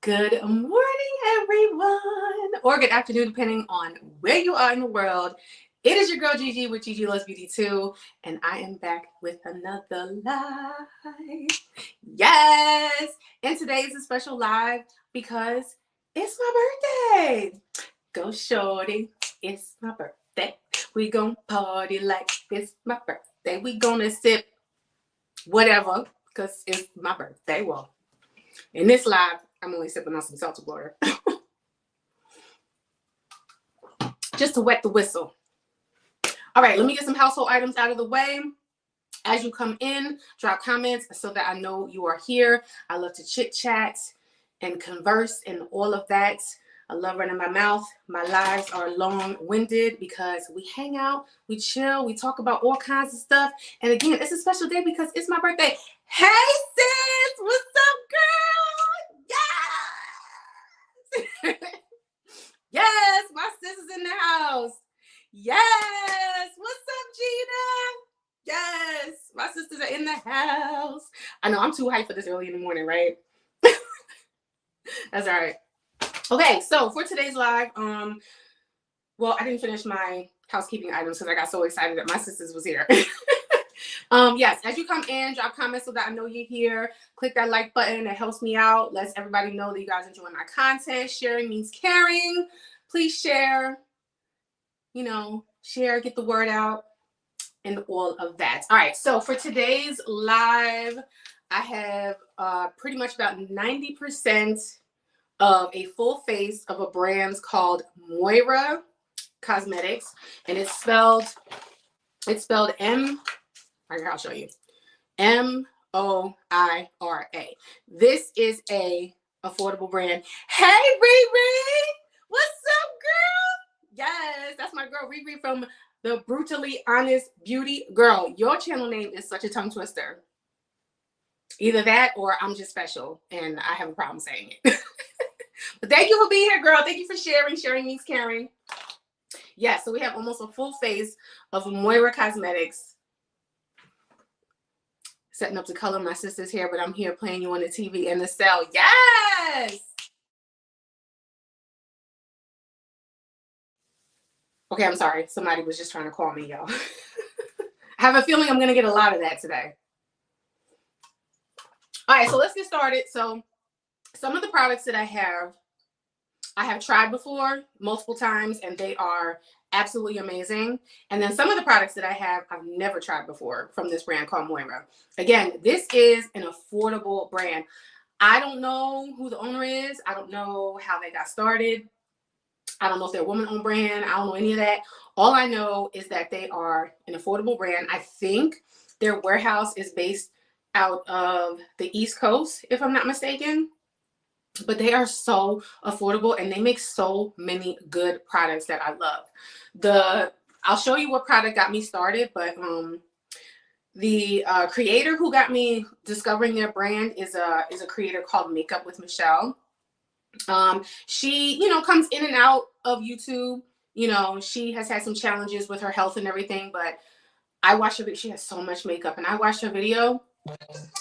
Good morning, everyone, or good afternoon, depending on where you are in the world. It is your girl Gigi with Gigi Loves Beauty 2, and I am back with another live. Yes, and today is a special live because it's my birthday. Go shorty, it's my birthday. We gon' party like it's my birthday. We gonna sip whatever because it's my birthday. Well, in this live, I'm only sipping on some seltzer water. Just to wet the whistle. All right, let me get some household items out of the way. As you come in, drop comments so that I know you are here. I love to chit chat and converse and all of that. I love running my mouth. My lives are long-winded because we hang out, we chill, we talk about all kinds of stuff. And again, it's a special day because it's my birthday. Hey sis, what's up, girl? Yes! Yes, my sister's in the house. Yes, what's up, Gina? Yes, my sisters are in the house. I know I'm too hyped for this early in the morning, right? That's all right. Okay, so for today's live, well, I didn't finish my housekeeping items because I got so excited that my sisters was here. Yes, as you come in, drop comments so that I know you're here. Click that like button. It helps me out. Lets everybody know that you guys enjoy my content. Sharing means caring. Please share. You know, share, get the word out, and all of that. All right, so for today's live, I have pretty much about 90% of a full face of a brand called Moira Cosmetics, and it's spelled M. I'll show you. Moira. This is a affordable brand. Hey, Riri, what's up, girl? Yes, that's my girl Riri from the Brutally Honest Beauty. Girl, your channel name is such a tongue twister. Either that or I'm just special, and I have a problem saying it. But thank you for being here, girl. Thank you for sharing. Sharing means caring. Yeah, so we have almost a full face of Moira Cosmetics. Setting up the color. My sister's here, but I'm here playing you on the TV and the cell. Yes! Okay, I'm sorry. Somebody was just trying to call me, y'all. I have a feeling I'm going to get a lot of that today. All right, so let's get started. So some of the products that I have tried before multiple times, and they are absolutely amazing. And then some of the products that I have, I've never tried before from this brand called Moira. Again, this is an affordable brand. I don't know who the owner is. I don't know how they got started. I don't know if they're a woman-owned brand. I don't know any of that. All I know is that they are an affordable brand. I think their warehouse is based out of the East Coast, if I'm not mistaken. But they are so affordable, and they make so many good products that I love. I'll show you what product got me started, but the creator who got me discovering their brand is a creator called Makeup with Michelle. She, comes in and out of YouTube. She has had some challenges with her health and everything, but I watched her video. She has so much makeup, and I watched her video.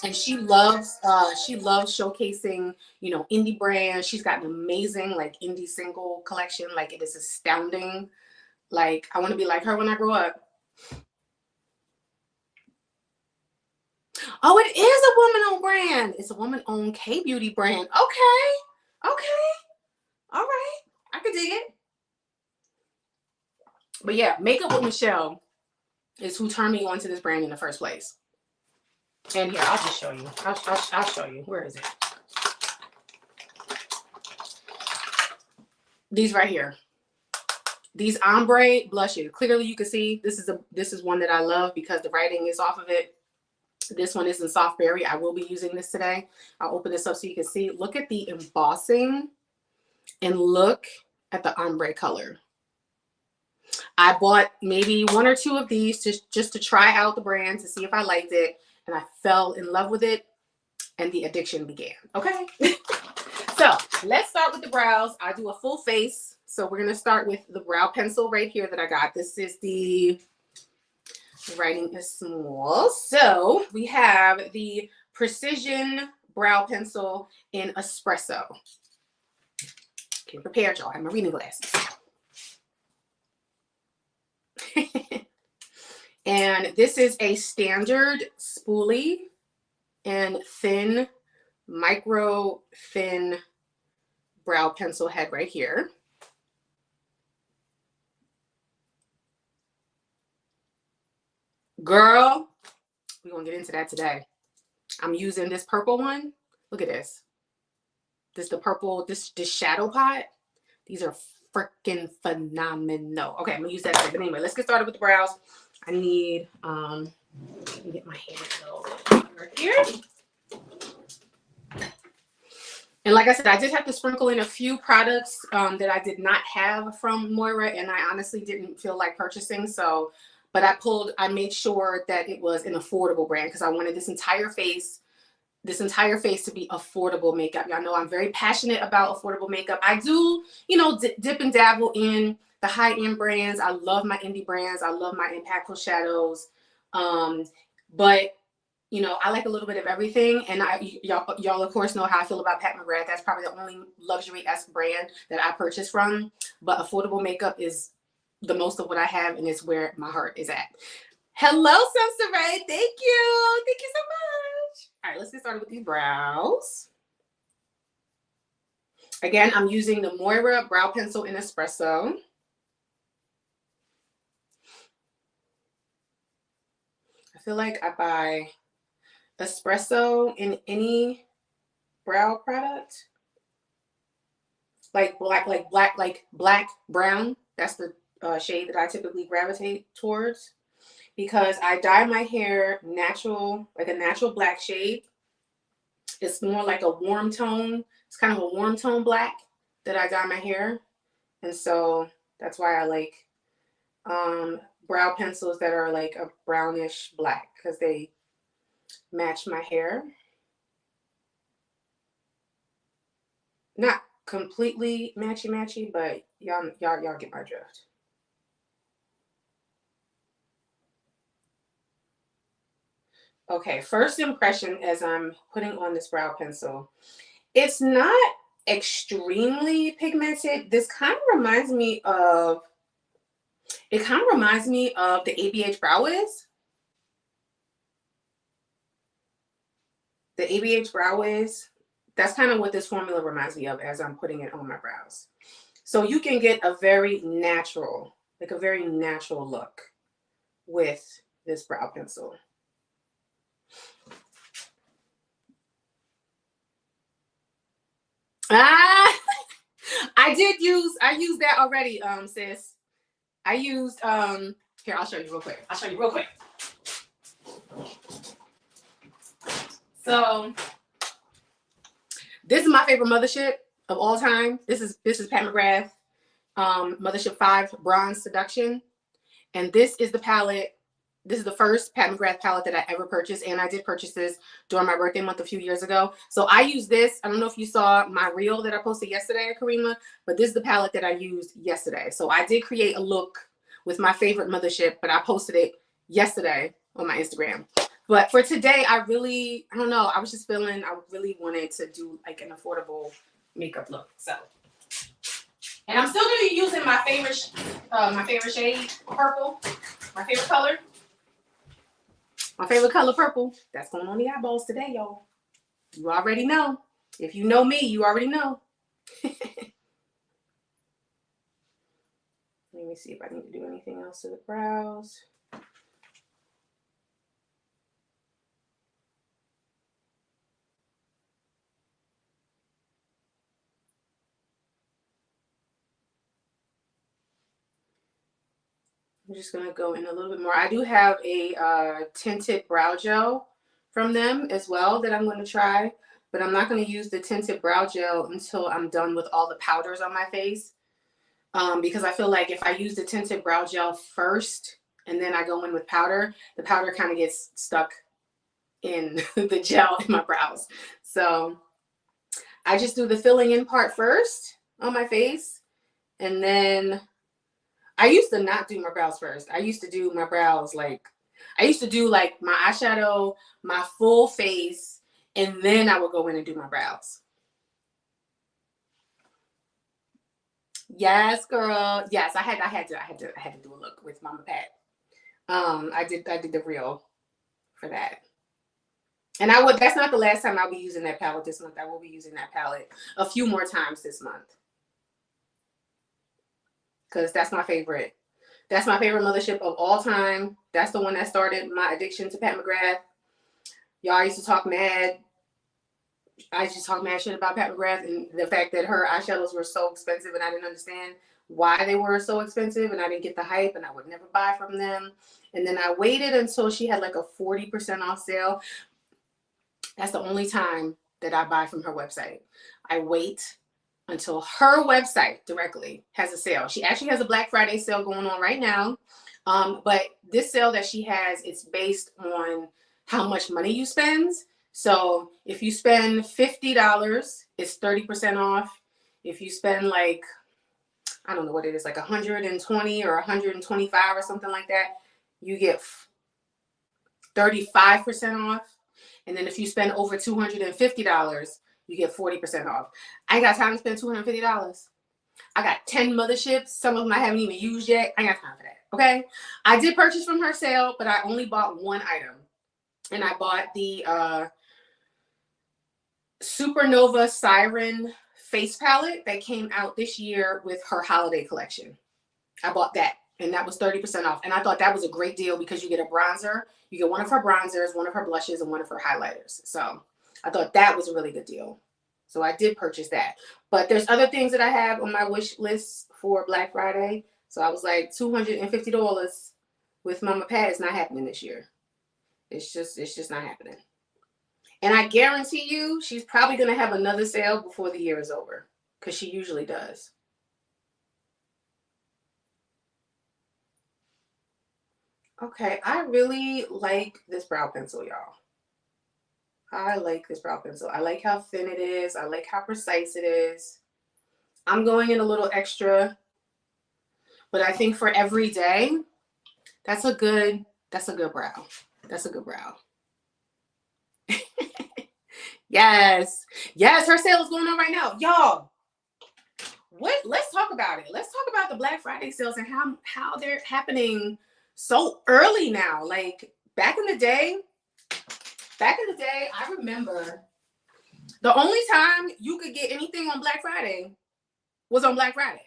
And she loves showcasing, indie brands. She's got an amazing indie single collection. It is astounding. I want to be like her when I grow up. Oh, it is a woman-owned brand. It's a woman-owned K-beauty brand. Okay. All right. I can dig it. But yeah, Makeup with Michelle is who turned me on to this brand in the first place. And here, I'll just show you. I'll show you. Where is it? These right here. These ombre blushes. Clearly, you can see this is one that I love because the writing is off of it. This one is in soft berry. I will be using this today. I'll open this up so you can see. Look at the embossing and look at the ombre color. I bought maybe one or two of these just to try out the brand to see if I liked it. And I fell in love with it, and the addiction began. Okay. So let's start with the brows. I do a full face. So we're going to start with the brow pencil right here that I got. This is the writing is small. So we have the Precision Brow Pencil in Espresso. Getting prepared, y'all. I have my reading glasses. And this is a standard spoolie and thin, micro thin brow pencil head right here. Girl, we're gonna get into that today. I'm using this purple one. Look at this. This the purple, this shadow pot. These are freaking phenomenal. Okay, I'm gonna use that today. But anyway, let's get started with the brows. I need let me get my hair right here. And like I said, I did have to sprinkle in a few products that I did not have from Moira, and I honestly didn't feel like purchasing. So, but I made sure that it was an affordable brand because I wanted this entire face to be affordable makeup. Y'all know I'm very passionate about affordable makeup. I do, you know, dip and dabble in the high-end brands. I love my indie brands. I love my impactful shadows. But you know, I like a little bit of everything. And y'all of course know how I feel about Pat McGrath. That's probably the only luxury-esque brand that I purchase from. But affordable makeup is the most of what I have, and it's where my heart is at. Hello, Sunsaray. Thank you. Thank you so much. All right, let's get started with these brows. Again, I'm using the Moira Brow Pencil in Espresso. I feel like I buy espresso in any brow product, like black brown. That's the shade that I typically gravitate towards because I dye my hair natural, like a natural black shade. It's more like a warm tone. It's kind of a warm tone black that I dye my hair, and so that's why I like brow pencils that are like a brownish black because they match my hair. Not completely matchy, but y'all get my drift. Okay, first impression as I'm putting on this brow pencil, it's not extremely pigmented. This kind of reminds me of, the ABH Brow Wiz. The ABH Brow Wiz, that's kind of what this formula reminds me of as I'm putting it on my brows. So you can get a very natural, like a very natural look with this brow pencil. Ah, I used that already, sis. I used, here, I'll show you real quick. So this is my favorite mothership of all time. This is Pat McGrath, Mothership 5 Bronze Seduction. And this is the palette. This is the first Pat McGrath palette that I ever purchased. And I did purchase this during my birthday month a few years ago. So I use this. I don't know if you saw my reel that I posted yesterday, Karima, but this is the palette that I used yesterday. So I did create a look with my favorite mothership, but I posted it yesterday on my Instagram. But for today, I don't know. I was just feeling I really wanted to do like an affordable makeup look. So, and I'm still going to be using my favorite shade, purple, my favorite color. My favorite color, purple. That's going on the eyeballs today, y'all. You already know. If you know me, you already know. Let me see if I need to do anything else to the brows. I'm just going to go in a little bit more. I do have a tinted brow gel from them as well that I'm going to try. But I'm not going to use the tinted brow gel until I'm done with all the powders on my face. Because I feel like if I use the tinted brow gel first and then I go in with powder, the powder kind of gets stuck in the gel in my brows. So I just do the filling in part first on my face, and then I used to not do my brows first. I used to do my brows like my eyeshadow, my full face, and then I would go in and do my brows. Yes, girl. Yes, I had to do a look with Mama Pat. I did the reel for that. And that's not the last time I'll be using that palette this month. I will be using that palette a few more times this month. Because that's my favorite. That's my favorite mothership of all time. That's the one that started my addiction to Pat McGrath. Y'all used to talk mad. I used to talk mad shit about Pat McGrath and the fact that her eyeshadows were so expensive and I didn't understand why they were so expensive and I didn't get the hype and I would never buy from them. And then I waited until she had like a 40% off sale. That's the only time that I buy from her website. I wait until her website directly has a sale. She actually has a Black Friday sale going on right now. But this sale that she has, it's based on how much money you spend. So if you spend $50, it's 30% off. If you spend like, I don't know what it is, like 120 or 125 or something like that, you get 35% off. And then if you spend over $250, you get 40% off. I ain't got time to spend $250. I got 10 motherships. Some of them I haven't even used yet. I ain't got time for that. Okay. I did purchase from her sale, but I only bought one item. And I bought the Supernova Siren face palette that came out this year with her holiday collection. I bought that. And that was 30% off. And I thought that was a great deal because you get a bronzer. You get one of her bronzers, one of her blushes, and one of her highlighters. So I thought that was a really good deal. So I did purchase that. But there's other things that I have on my wish list for Black Friday. So I was like, $250 with Mama Pat is not happening this year. It's just not happening. And I guarantee you, she's probably going to have another sale before the year is over. Because she usually does. Okay, I really like this brow pencil, y'all. I like this brow pencil. I like how thin it is. I like how precise it is. I'm going in a little extra, but I think for every day, that's a good brow. That's a good brow. Yes. Yes, her sale is going on right now. Y'all, let's talk about it. Let's talk about the Black Friday sales and how they're happening so early now. Like back in the day, I remember the only time you could get anything on Black Friday was on Black Friday.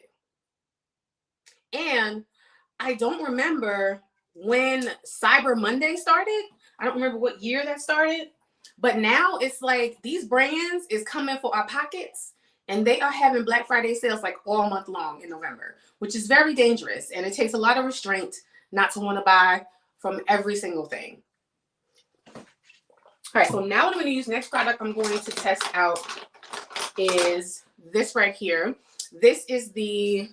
And I don't remember when Cyber Monday started. I don't remember what year that started. But now it's like these brands is coming for our pockets and they are having Black Friday sales like all month long in November, which is very dangerous. And it takes a lot of restraint not to want to buy from every single thing. All right, so now what I'm going to use, next product I'm going to test out is this right here. This is the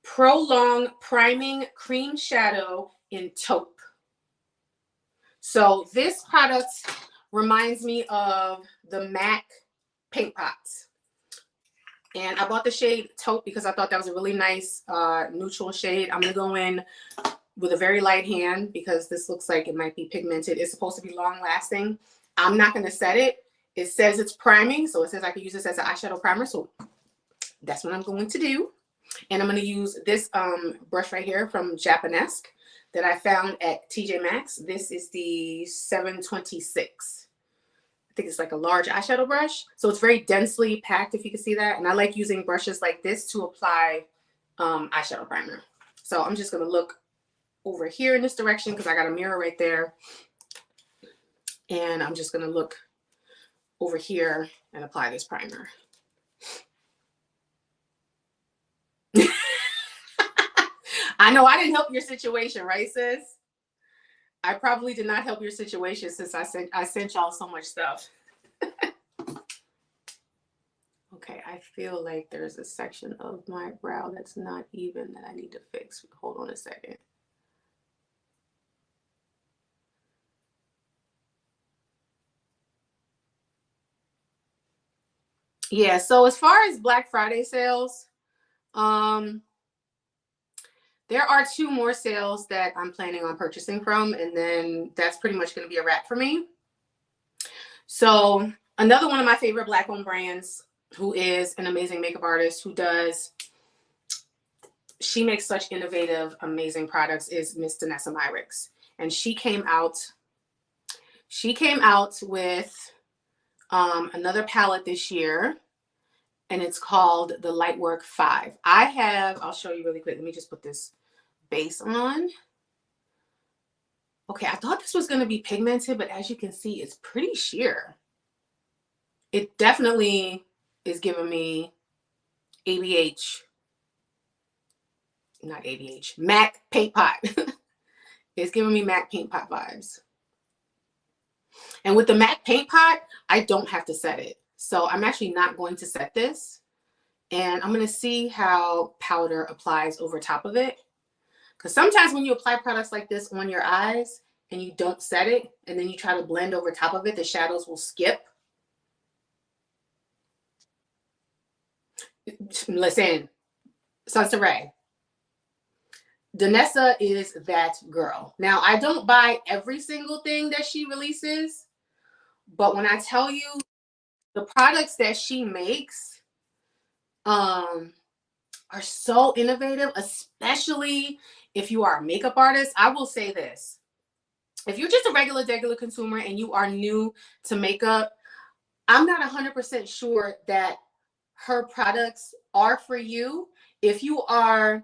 Prolong Priming Cream Shadow in Taupe. So this product reminds me of the MAC paint pots. And I bought the shade Taupe because I thought that was a really nice neutral shade. I'm going to go in with a very light hand because this looks like it might be pigmented. It's supposed to be long lasting. I'm not going to set it. It says it's priming, so it says I can use this as an eyeshadow primer. So that's what I'm going to do. And I'm going to use this brush right here from Japanesque that I found at TJ Maxx. This is the 726. I think it's like a large eyeshadow brush. So it's very densely packed, if you can see that. And I like using brushes like this to apply eyeshadow primer. So I'm just going to look over here in this direction because I got a mirror right there. And I'm just going to look over here and apply this primer. I know I didn't help your situation, right, sis? I probably did not help your situation since I sent y'all so much stuff. Okay, I feel like there's a section of my brow that's not even that I need to fix. Hold on a second. Yeah, so as far as Black Friday sales, there are 2 more sales that I'm planning on purchasing from, and then that's pretty much going to be a wrap for me. So another one of my favorite Black-owned brands who is an amazing makeup artist she makes such innovative, amazing products, is Miss Danessa Myricks. And she came out with another palette this year, and it's called the Lightwork 5. I'll show you really quick. Let me just put this base on. Okay, I thought this was going to be pigmented, but as you can see, it's pretty sheer. It definitely is giving me MAC Paint Pot. It's giving me MAC Paint Pot vibes. And with the MAC Paint Pot, I don't have to set it. So I'm actually not going to set this. And I'm going to see how powder applies over top of it. Because sometimes when you apply products like this on your eyes and you don't set it, and then you try to blend over top of it, the shadows will skip. Listen, Sansaray, Danessa is that girl. Now, I don't buy every single thing that she releases, but when I tell you the products that she makes are so innovative, especially if you are a makeup artist. I will say this. If you're just a regular consumer and you are new to makeup, I'm not 100% sure that her products are for you. If you want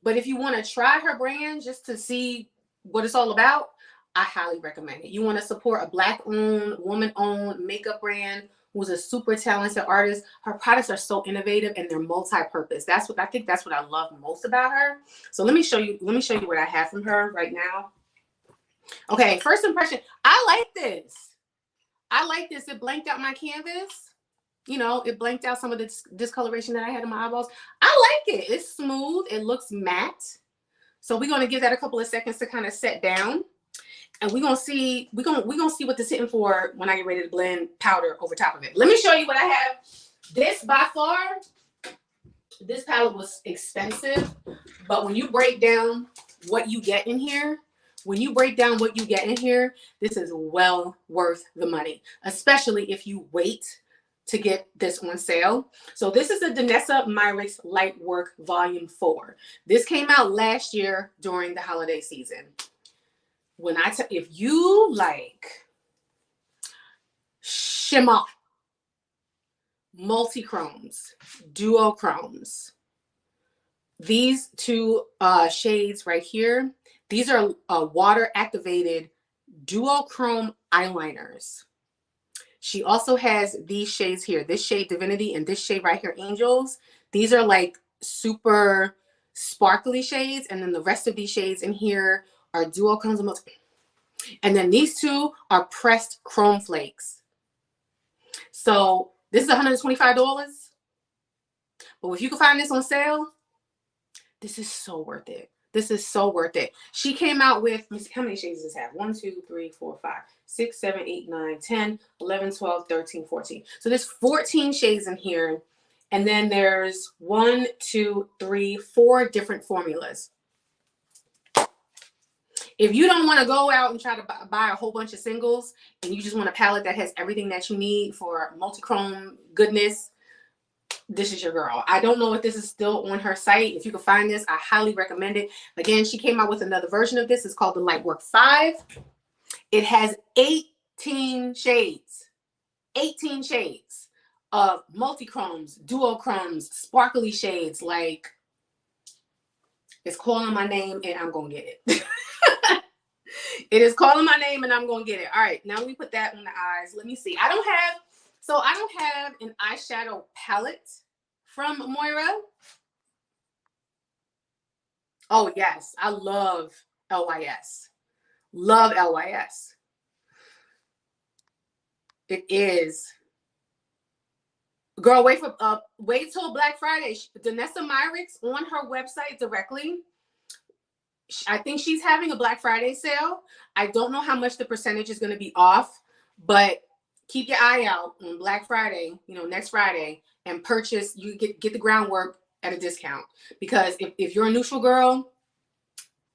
to try her brand just to see what it's all about, I highly recommend it. You want to support a Black-owned, woman-owned makeup brand who's a super talented artist. Her products are so innovative and they're multi-purpose. That's what I love most about her. So let me show you what I have from her right now. Okay, first impression, I like this. It blanked out my canvas. You know, it blanked out some of the discoloration that I had in my eyeballs. I like it. It's smooth. It looks matte. So we're going to give that a couple of seconds to kind of set down. And we're going to see what this is hitting for when I get ready to blend powder over top of it. Let me show you what I have. This, by far, this palette was expensive. But when you break down what you get in here, this is well worth the money, especially if you wait to get this on sale. So this is the Danessa Myricks Lightwork Volume 4. This came out last year during the holiday season. If you like shimmer, multi-chromes, duochromes, these two shades right here, these are water activated duochrome eyeliners. She also has these shades here, this shade Divinity and this shade right here, Angels. These are like super sparkly shades. And then the rest of these shades in here are duochromes. And then these two are pressed chrome flakes. So this is $125. But if you can find this on sale, this is so worth it. This is so worth it. She came out with, let me see, how many shades does this have? 1, 2, 3, 4, 5, 6, 7, 8, 9, 10, 11, 12, 13, 14. So there's 14 shades in here. And then there's 1, 2, 3, 4 different formulas. If you don't want to go out and try to buy a whole bunch of singles and you just want a palette that has everything that you need for multi-chrome goodness, this is your girl. I don't know if this is still on her site. If you can find this, I highly recommend it. Again, she came out with another version of this. It's called the Lightwork 5. It has 18 shades. 18 shades of multi-chromes, duochromes, sparkly shades. Like, it's calling my name and I'm going to get it. It is calling my name and I'm going to get it. All right, now we put that on the eyes. Let me see. I don't have an eyeshadow palette from Moira. Oh, yes. I love LYS. Love LYS. It is. Girl, wait till Black Friday. Danessa Myricks on her website directly. I think she's having a Black Friday sale. I don't know how much the percentage is going to be off, but keep your eye out on Black Friday, next Friday, and purchase. You get the groundwork at a discount. Because if you're a neutral girl,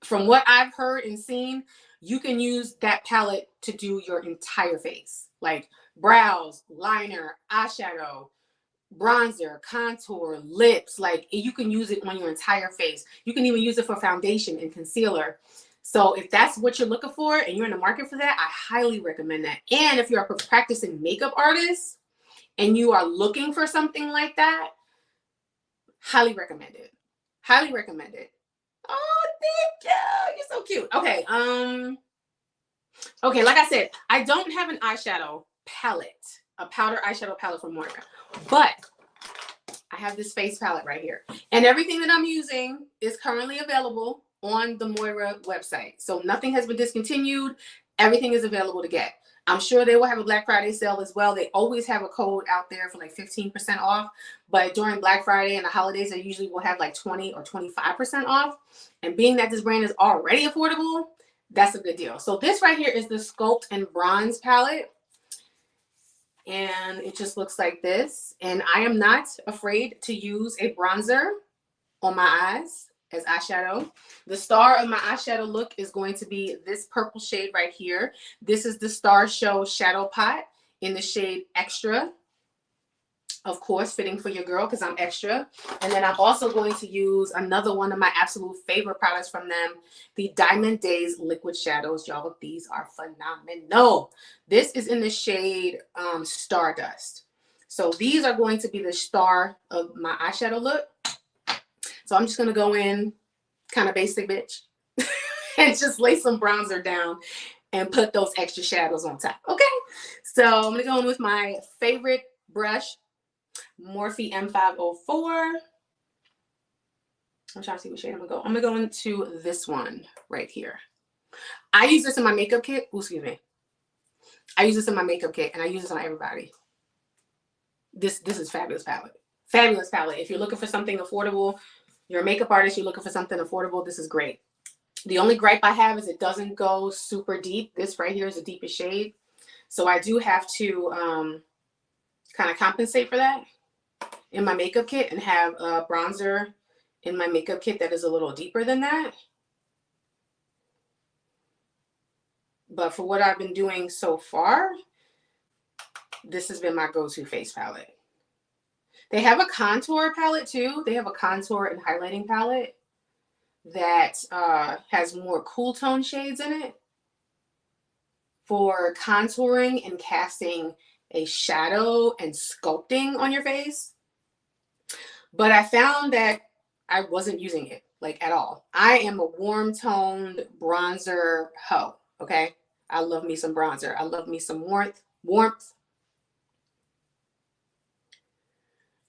from what I've heard and seen, you can use that palette to do your entire face. Like brows, liner, eyeshadow, bronzer, contour, lips. Like you can use it on your entire face. You can even use it for foundation and concealer. So if that's what you're looking for and you're in the market for that, I highly recommend that. And if you're a practicing makeup artist and you are looking for something like that, highly recommend it. Highly recommend it. Oh, thank you. You're so cute. Okay. Okay, like I said, I don't have an eyeshadow palette, a powder eyeshadow palette from Moira, but I have this face palette right here. And everything that I'm using is currently available on the Moira website. So nothing has been discontinued. Everything is available to get. I'm sure they will have a Black Friday sale as well. They always have a code out there for like 15% off. But during Black Friday and the holidays, they usually will have like 20 or 25% off. And being that this brand is already affordable, that's a good deal. So this right here is the Sculpt and Bronze palette. And it just looks like this. And I am not afraid to use a bronzer on my eyes as eyeshadow. The star of my eyeshadow look is going to be this purple shade right here. This is the Star Show Shadow Pot in the shade Extra. Of course, fitting for your girl because I'm extra. And then I'm also going to use another one of my absolute favorite products from them, the Diamond Days Liquid Shadows. Y'all, these are phenomenal. This is in the shade Stardust. So these are going to be the star of my eyeshadow look. So I'm just going to go in kind of basic, bitch, and just lay some bronzer down and put those extra shadows on top. Okay. So I'm going to go in with my favorite brush, Morphe M504. I'm trying to see what shade I'm gonna go. I'm gonna go into this one right here. I use this in my makeup kit. Ooh, excuse me. I use this in my makeup kit and I use this on everybody. This is fabulous palette. Fabulous palette. If you're looking for something affordable, you're a makeup artist, you're looking for something affordable, this is great. The only gripe I have is it doesn't go super deep. This right here is the deepest shade. So I do have to kind of compensate for that in my makeup kit and have a bronzer in my makeup kit that is a little deeper than that. But for what I've been doing so far, this has been my go-to face palette. They have a contour palette too. They have a contour and highlighting palette that has more cool tone shades in it for contouring and casting a shadow and sculpting on your face. But I found that I wasn't using it like at all. I am a warm toned bronzer hoe. Okay. I love me some bronzer. I love me some warmth.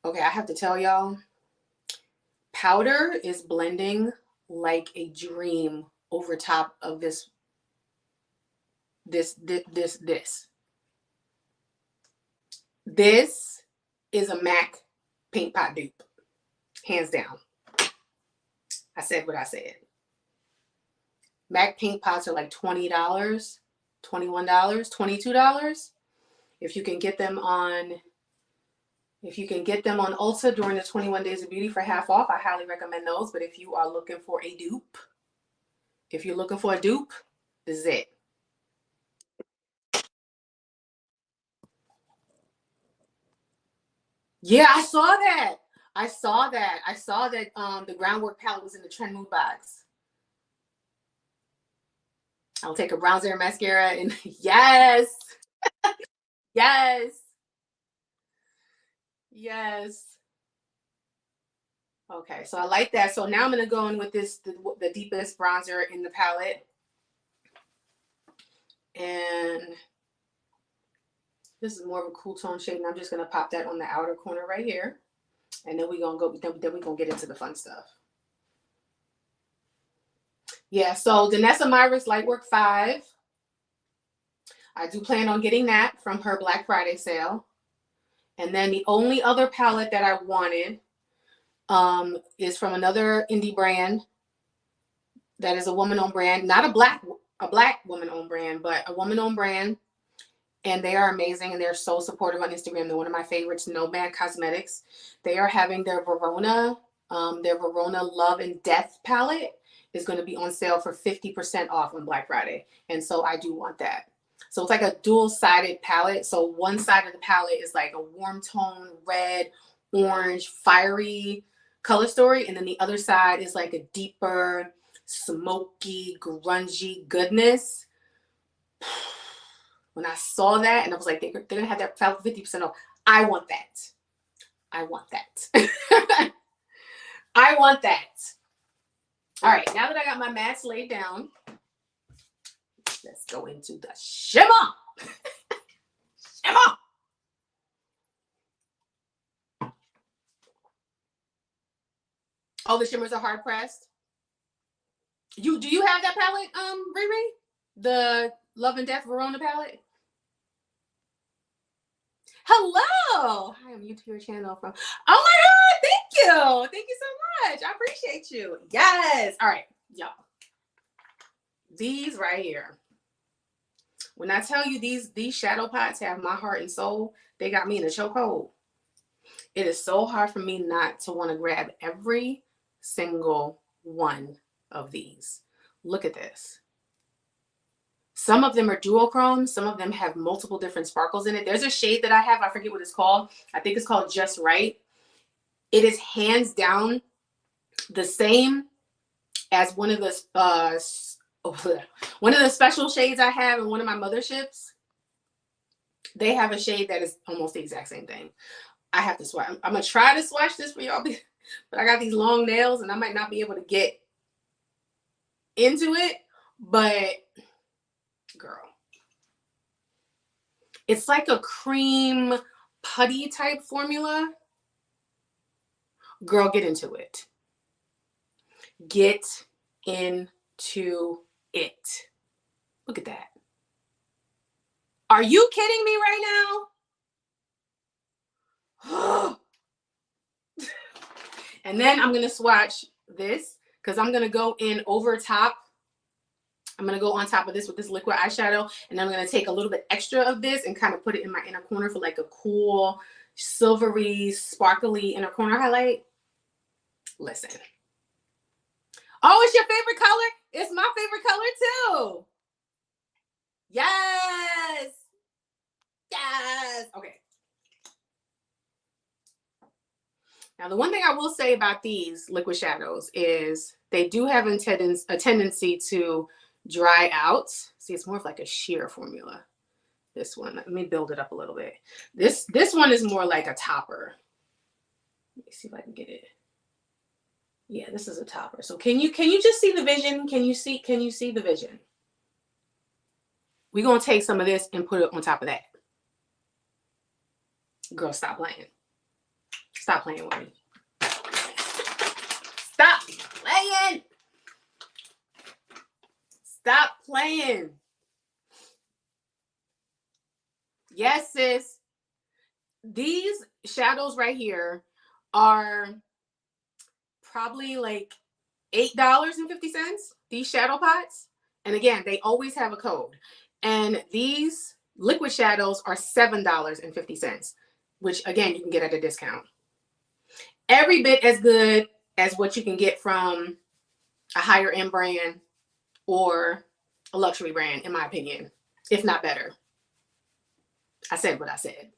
Okay. I have to tell y'all, powder is blending like a dream over top of this. This is a MAC paint pot dupe. Hands down. I said what I said. MAC paint pots are like $20, $21, $22. If you can get them on Ulta during the 21 Days of Beauty for half off, I highly recommend those. But if you are looking for a dupe, this is it. Yeah, I saw that. The Groundwork palette was in the Trend Mood box. I'll take a bronzer and mascara and yes. Yes. Yes. Okay, so I like that. So now I'm going to go in with the deepest bronzer in the palette. And this is more of a cool tone shade, and I'm just going to pop that on the outer corner right here. And then we're going to get into the fun stuff. Yeah, so Danessa Myricks Lightwork 5. I do plan on getting that from her Black Friday sale. And then the only other palette that I wanted is from another indie brand that is a woman-owned brand, not a black woman-owned brand, but a woman-owned brand. And they are amazing, and they're so supportive on Instagram. They're one of my favorites, Moira Cosmetics. They are having their Verona Love and Death palette is going to be on sale for 50% off on Black Friday. And so I do want that. So it's like a dual-sided palette. So one side of the palette is like a warm tone red orange, fiery color story. And then the other side is like a deeper, smoky, grungy goodness. When I saw that and I was like, they're going to have that 50% off. I want that. I want that. I want that. All right, now that I got my mattes laid down, let's go into the shimmer. Shimmer. Oh, the shimmers are hard pressed. Do you have that palette, Riri? The Love and Death Verona palette? Hello. Hi, I'm new to your channel from. Oh my God, thank you. Thank you so much. I appreciate you. Yes. All right, y'all. These right here. When I tell you these shadow pots have my heart and soul, they got me in a chokehold. It is so hard for me not to want to grab every single one of these. Look at this. Some of them are duochrome. Some of them have multiple different sparkles in it. There's a shade that I have. I forget what it's called. I think it's called Just Right. It is hands down the same as one of the special shades I have in one of my motherships. They have a shade that is almost the exact same thing. I have to swatch. I'm going to try to swatch this for y'all, but I got these long nails and I might not be able to get into it, but girl, it's like a cream putty type formula. Girl, get into it. Get into it. Look at that. Are you kidding me right now? And then I'm going to swatch this because I'm going to go in over top. I'm going to go on top of this with this liquid eyeshadow. And I'm going to take a little bit extra of this and kind of put it in my inner corner for like a cool, silvery, sparkly inner corner highlight. Listen. Oh, it's your favorite color? It's my favorite color too. Yes. Yes. Okay. Now, the one thing I will say about these liquid shadows is they do have a tendency to dry out. See, it's more of like a sheer formula. This one, let me build it up a little bit. This one is more like a topper. Let me see if I can get it. Yeah, this is a topper. So can you just see the vision? Can you see the vision? We're gonna take some of this and put it on top of that. Girl, stop playing. Stop playing with me. Stop playing. Stop playing. Yes, sis. These shadows right here are probably like $8.50. These shadow pots. And again, they always have a code. And these liquid shadows are $7.50, which again, you can get at a discount. Every bit as good as what you can get from a higher end brand or a luxury brand, in my opinion, if not better. I said what I said.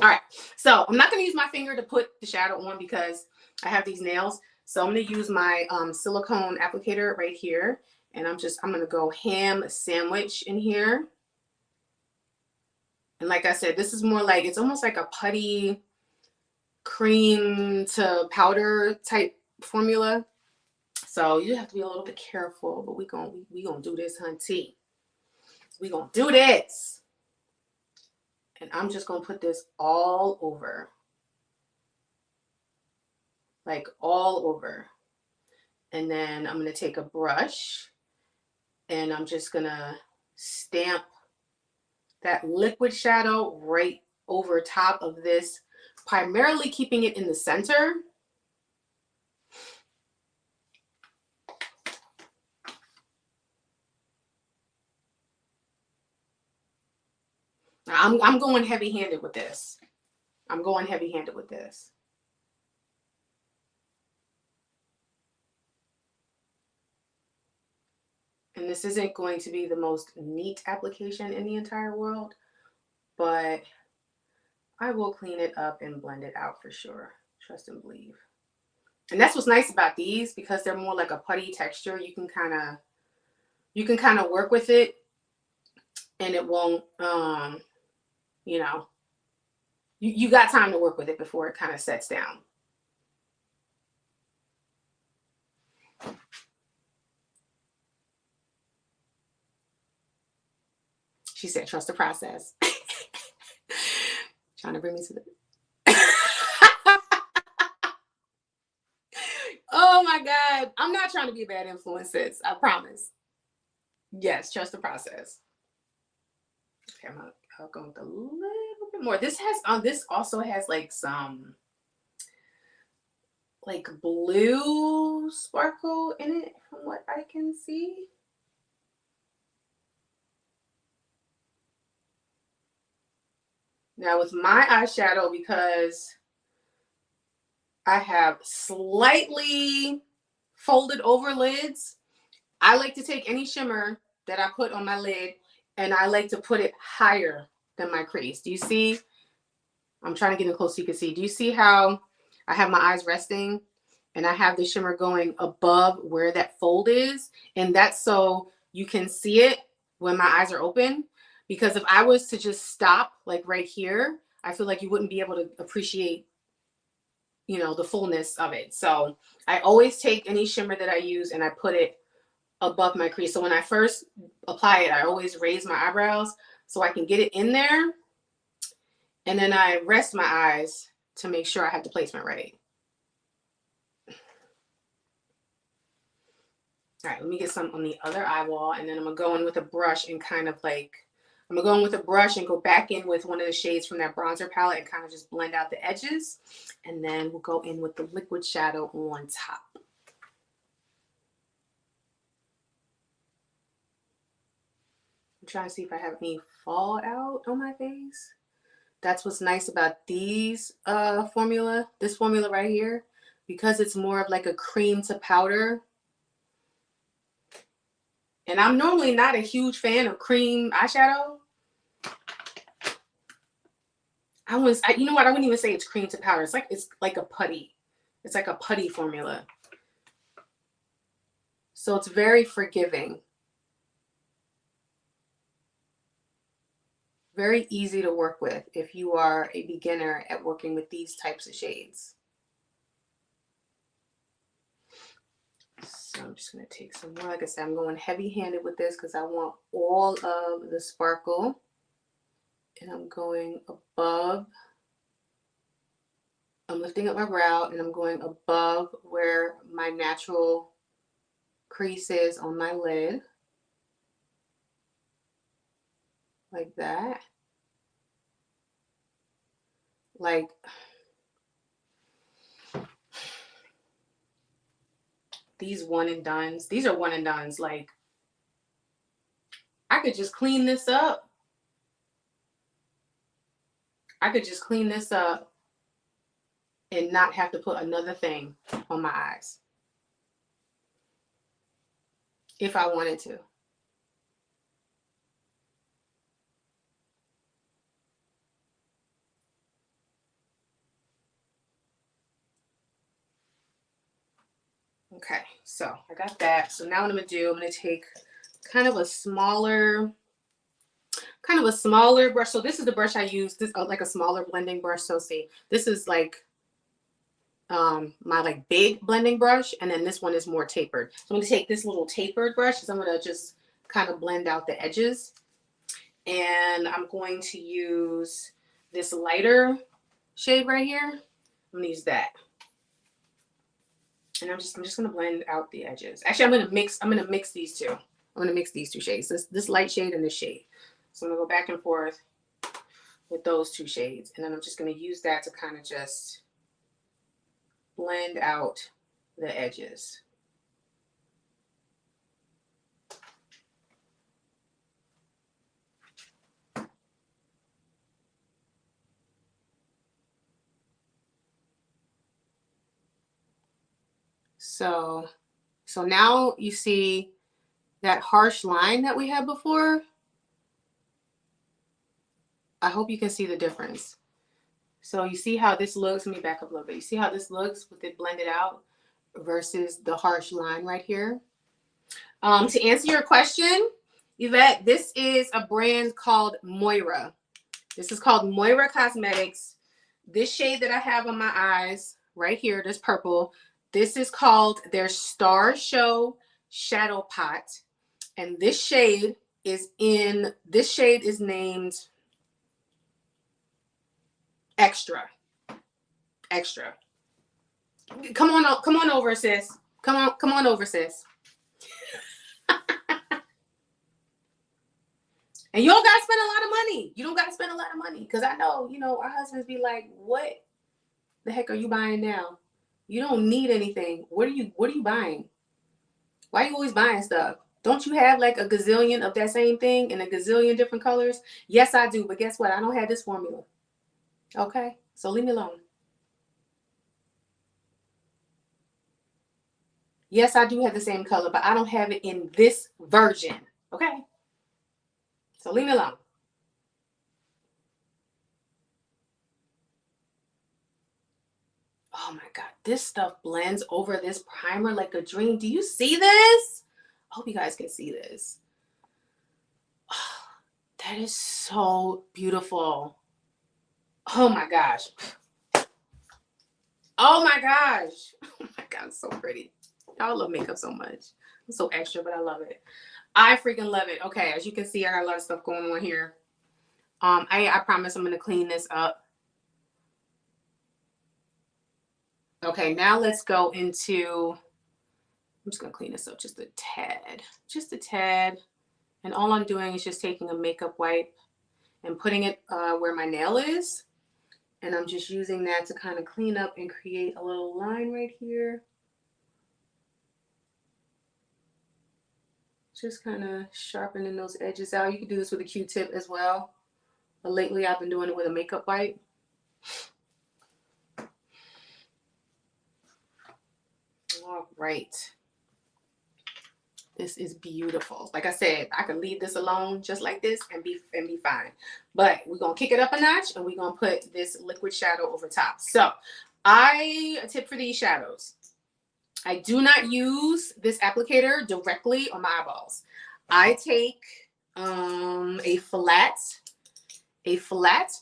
All right, so I'm not going to use my finger to put the shadow on because I have these nails. So I'm going to use my silicone applicator right here. And I'm going to go ham sandwich in here. And like I said, this is more like, it's almost like a putty cream to powder type formula. So you have to be a little bit careful, but we gonna do this, hunty. We gonna do this. And I'm just gonna put this all over. Like all over. And then I'm gonna take a brush and I'm just gonna stamp that liquid shadow right over top of this, primarily keeping it in the center. I'm going heavy-handed with this. I'm going heavy-handed with this. And this isn't going to be the most neat application in the entire world, but I will clean it up and blend it out for sure. Trust and believe. And that's what's nice about these, because they're more like a putty texture. You can kind of work with it, and it won't you know, you got time to work with it before it kind of sets down. She said, trust the process. Trying to bring me to the oh my God. I'm not trying to be a bad influence, sis. I promise. Yes, trust the process. Okay, I'll go with a little bit more. This has this also has like some like blue sparkle in it from what I can see. Now with my eyeshadow, because I have slightly folded over lids, I like to take any shimmer that I put on my lid and I like to put it higher than my crease. Do you see? I'm trying to get in close so you can see. Do you see how I have my eyes resting and I have the shimmer going above where that fold is? And that's so you can see it when my eyes are open. Because if I was to just stop like right here, I feel like you wouldn't be able to appreciate, you know, the fullness of it. So I always take any shimmer that I use and I put it above my crease. So when I first apply it, I always raise my eyebrows so I can get it in there. And then I rest my eyes to make sure I have the placement right. All right, let me get some on the other eyeball, and then I'm gonna go in with a brush and kind of like, I'm gonna go in with a brush and go back in with one of the shades from that bronzer palette and kind of just blend out the edges. And then we'll go in with the liquid shadow on top. I'm trying to see if I have any fallout on my face. That's what's nice about these this formula right here, because it's more of like a cream to powder. And I'm normally not a huge fan of cream eyeshadow. You know what? I wouldn't even say it's cream to powder. It's like a putty. It's like a putty formula. So it's very forgiving. Very easy to work with if you are a beginner at working with these types of shades. So I'm just going to take some more. Like I said, I'm going heavy-handed with this because I want all of the sparkle. And I'm going above. I'm lifting up my brow and I'm going above where my natural crease is on my lid. Like that. Like, these one and dones. These are one and dones. Like, I could just clean this up. I could just clean this up and not have to put another thing on my eyes if I wanted to. Okay, so I got that. So now what I'm gonna do, I'm gonna take kind of a smaller brush. So this is the brush I use. This like a smaller blending brush. So see, this is like my like big blending brush, and then this one is more tapered. So I'm gonna take this little tapered brush because I'm gonna just kind of blend out the edges, and I'm going to use this lighter shade right here. I'm gonna use that, and I'm just gonna blend out the edges. Actually, I'm gonna mix these two. I'm gonna mix these two shades. This light shade and this shade. So I'm gonna go back and forth with those two shades, and then I'm just gonna use that to kind of just blend out the edges. So now you see that harsh line that we had before. I hope you can see the difference. So you see how this looks? Let me back up a little bit. You see how this looks with it blended out versus the harsh line right here? To answer your question, Yvette, this is a brand called Moira. This is called Moira Cosmetics. This shade that I have on my eyes right here, this purple, this is called their Star Show Shadow Pot. And this shade is named Extra. Extra. Come on over, sis. Come on over, sis. And you don't gotta spend a lot of money. You don't gotta spend a lot of money. Cause I know, our husbands be like, what the heck are you buying now? You don't need anything. What are you buying? Why are you always buying stuff? Don't you have like a gazillion of that same thing in a gazillion different colors? Yes, I do. But guess what? I don't have this formula. Okay? So leave me alone. Yes, I do have the same color, but I don't have it in this version. Okay? So leave me alone. Oh my God, this stuff blends over this primer like a dream. Do you see this? I hope you guys can see this. Oh, that is so beautiful. Oh my gosh. Oh my gosh. Oh my God, it's so pretty. Y'all love makeup so much. I'm so extra, but I love it. I freaking love it. Okay, as you can see, I got a lot of stuff going on here. I promise I'm gonna clean this up. Okay, now let's go into, I'm just gonna clean this up just a tad. Just a tad. And all I'm doing is just taking a makeup wipe and putting it where my nail is. And I'm just using that to kind of clean up and create a little line right here. Just kind of sharpening those edges out. You can do this with a Q-tip as well. But lately I've been doing it with a makeup wipe. All right. This is beautiful. Like I said, I can leave this alone just like this and be fine. But we're gonna kick it up a notch and we're gonna put this liquid shadow over top. So a tip for these shadows. I do not use this applicator directly on my eyeballs. I take a flat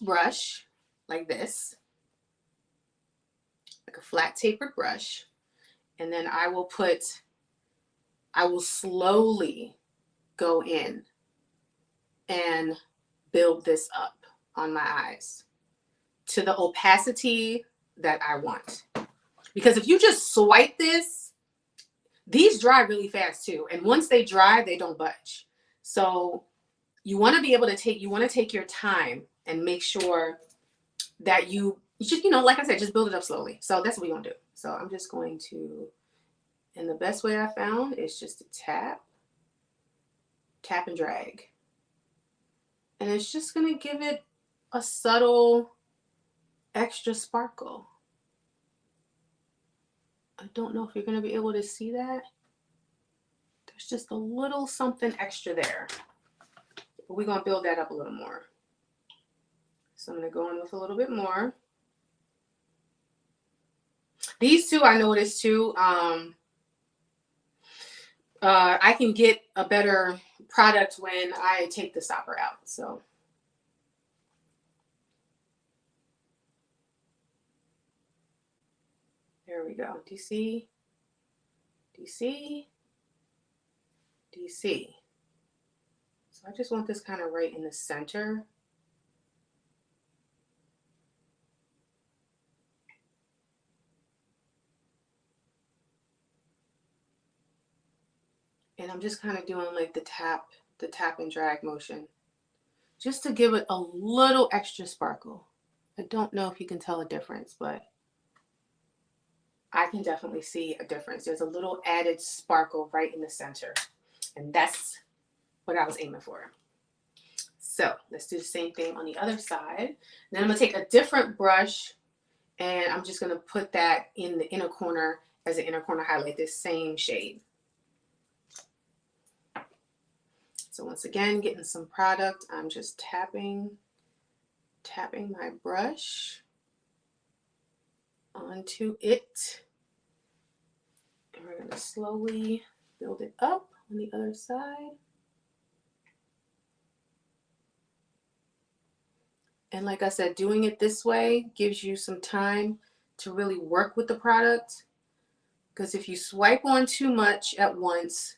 brush like this, like a flat tapered brush, and then I will slowly go in and build this up on my eyes to the opacity that I want. Because if you just swipe this, these dry really fast too. And once they dry, they don't budge. So you want to be able to take your time and make sure that you just, like I said, just build it up slowly. So that's what we're going to do. So I'm just going to, and the best way I found is just to tap and drag. And it's just going to give it a subtle extra sparkle. I don't know if you're going to be able to see that. There's just a little something extra there. But we're going to build that up a little more. So I'm going to go in with a little bit more. These two I noticed too. I can get a better product when I take the stopper out. So there we go. Do you see? Do you see? Do you see? So I just want this kind of right in the center. And I'm just kind of doing like the tap and drag motion just to give it a little extra sparkle. I don't know if you can tell a difference, but I can definitely see a difference. There's a little added sparkle right in the center. And that's what I was aiming for. So let's do the same thing on the other side. Then I'm gonna take a different brush and I'm just gonna put that in the inner corner as an inner corner highlight, this same shade. So once again, getting some product, I'm just tapping my brush onto it. And we're going to slowly build it up on the other side. And like I said, doing it this way gives you some time to really work with the product. Because if you swipe on too much at once,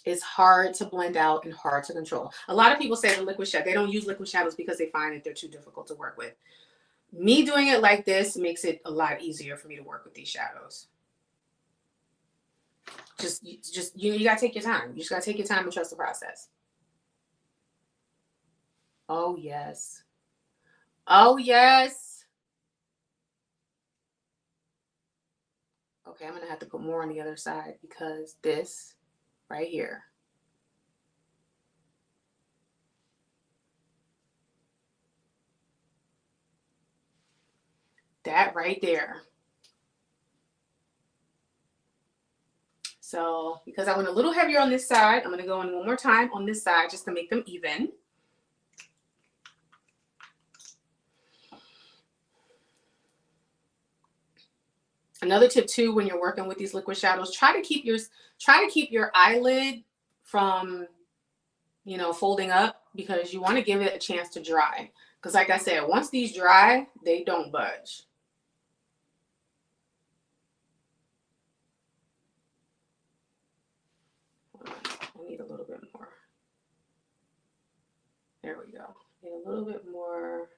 it's hard to blend out and hard to control. A lot of people say the liquid shadow, they don't use liquid shadows because they find that they're too difficult to work with. Me doing it like this makes it a lot easier for me to work with these shadows. You gotta take your time. You just gotta take your time and trust the process. Oh yes. Oh yes. Okay, I'm gonna have to put more on the other side because this right here. That right there. So because I went a little heavier on this side, I'm gonna go in one more time on this side just to make them even. Another tip too, when you're working with these liquid shadows, try to keep your eyelid from, you know, folding up, because you want to give it a chance to dry. Because like I said, once these dry, they don't budge. I need a little bit more. There we go. Need a little bit more.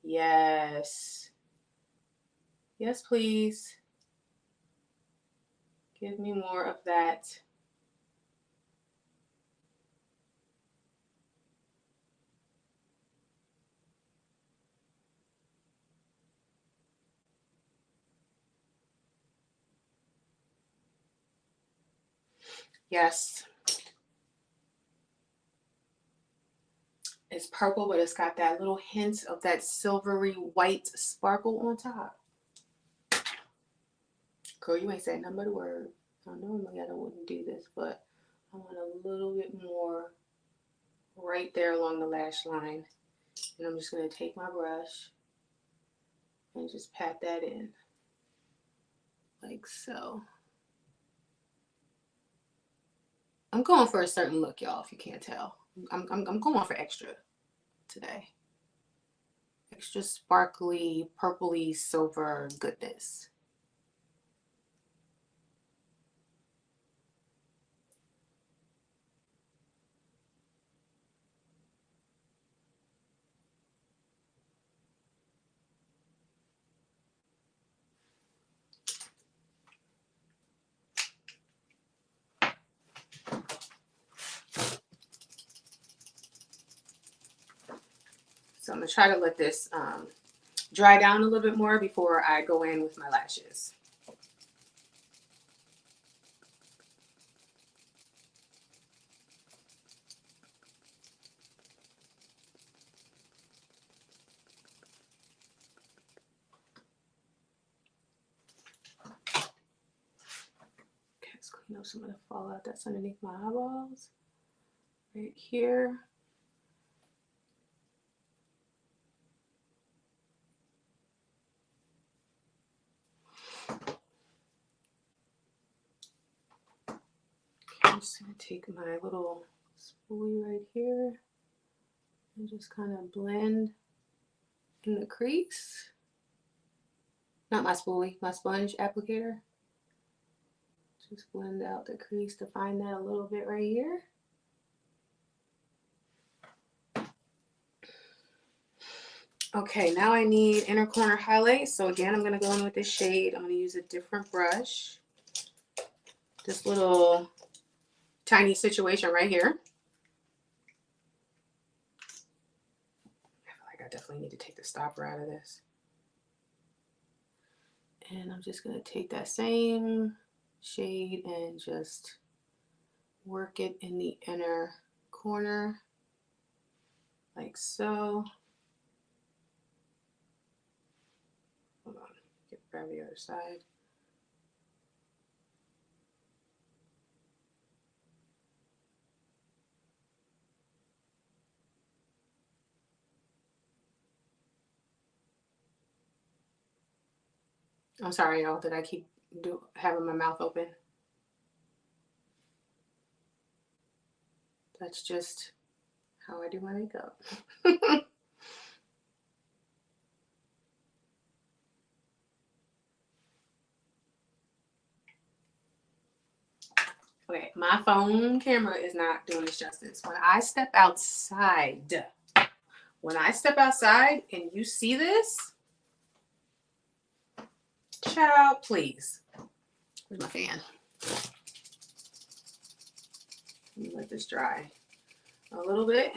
Yes. Yes, please. Give me more of that. Yes. It's purple, but it's got that little hint of that silvery white sparkle on top. Girl, you ain't said nothing but a word. Normally I wouldn't do this, but I want a little bit more right there along the lash line. And I'm just going to take my brush and just pat that in. Like so. I'm going for a certain look, y'all, if you can't tell. I'm going for extra today. Extra sparkly, purpley, silver goodness. So I'm going to try to let this dry down a little bit more before I go in with my lashes. Okay, let's clean up some of the fallout that's underneath my eyeballs. Right here. I'm just going to take my little spoolie right here and just kind of blend in the crease. Not my spoolie, my sponge applicator. Just blend out the crease to find that a little bit right here. Okay, now I need inner corner highlight. So again, I'm going to go in with this shade. I'm going to use a different brush. This little tiny situation right here. I feel like I definitely need to take the stopper out of this. And I'm just going to take that same shade and just work it in the inner corner like so. Hold on, grab the other side. I'm sorry, y'all, that I keep having my mouth open. That's just how I do my makeup. Okay, my phone camera is not doing this justice. When I step outside and you see this, child, please. Where's my fan? Let me let this dry a little bit.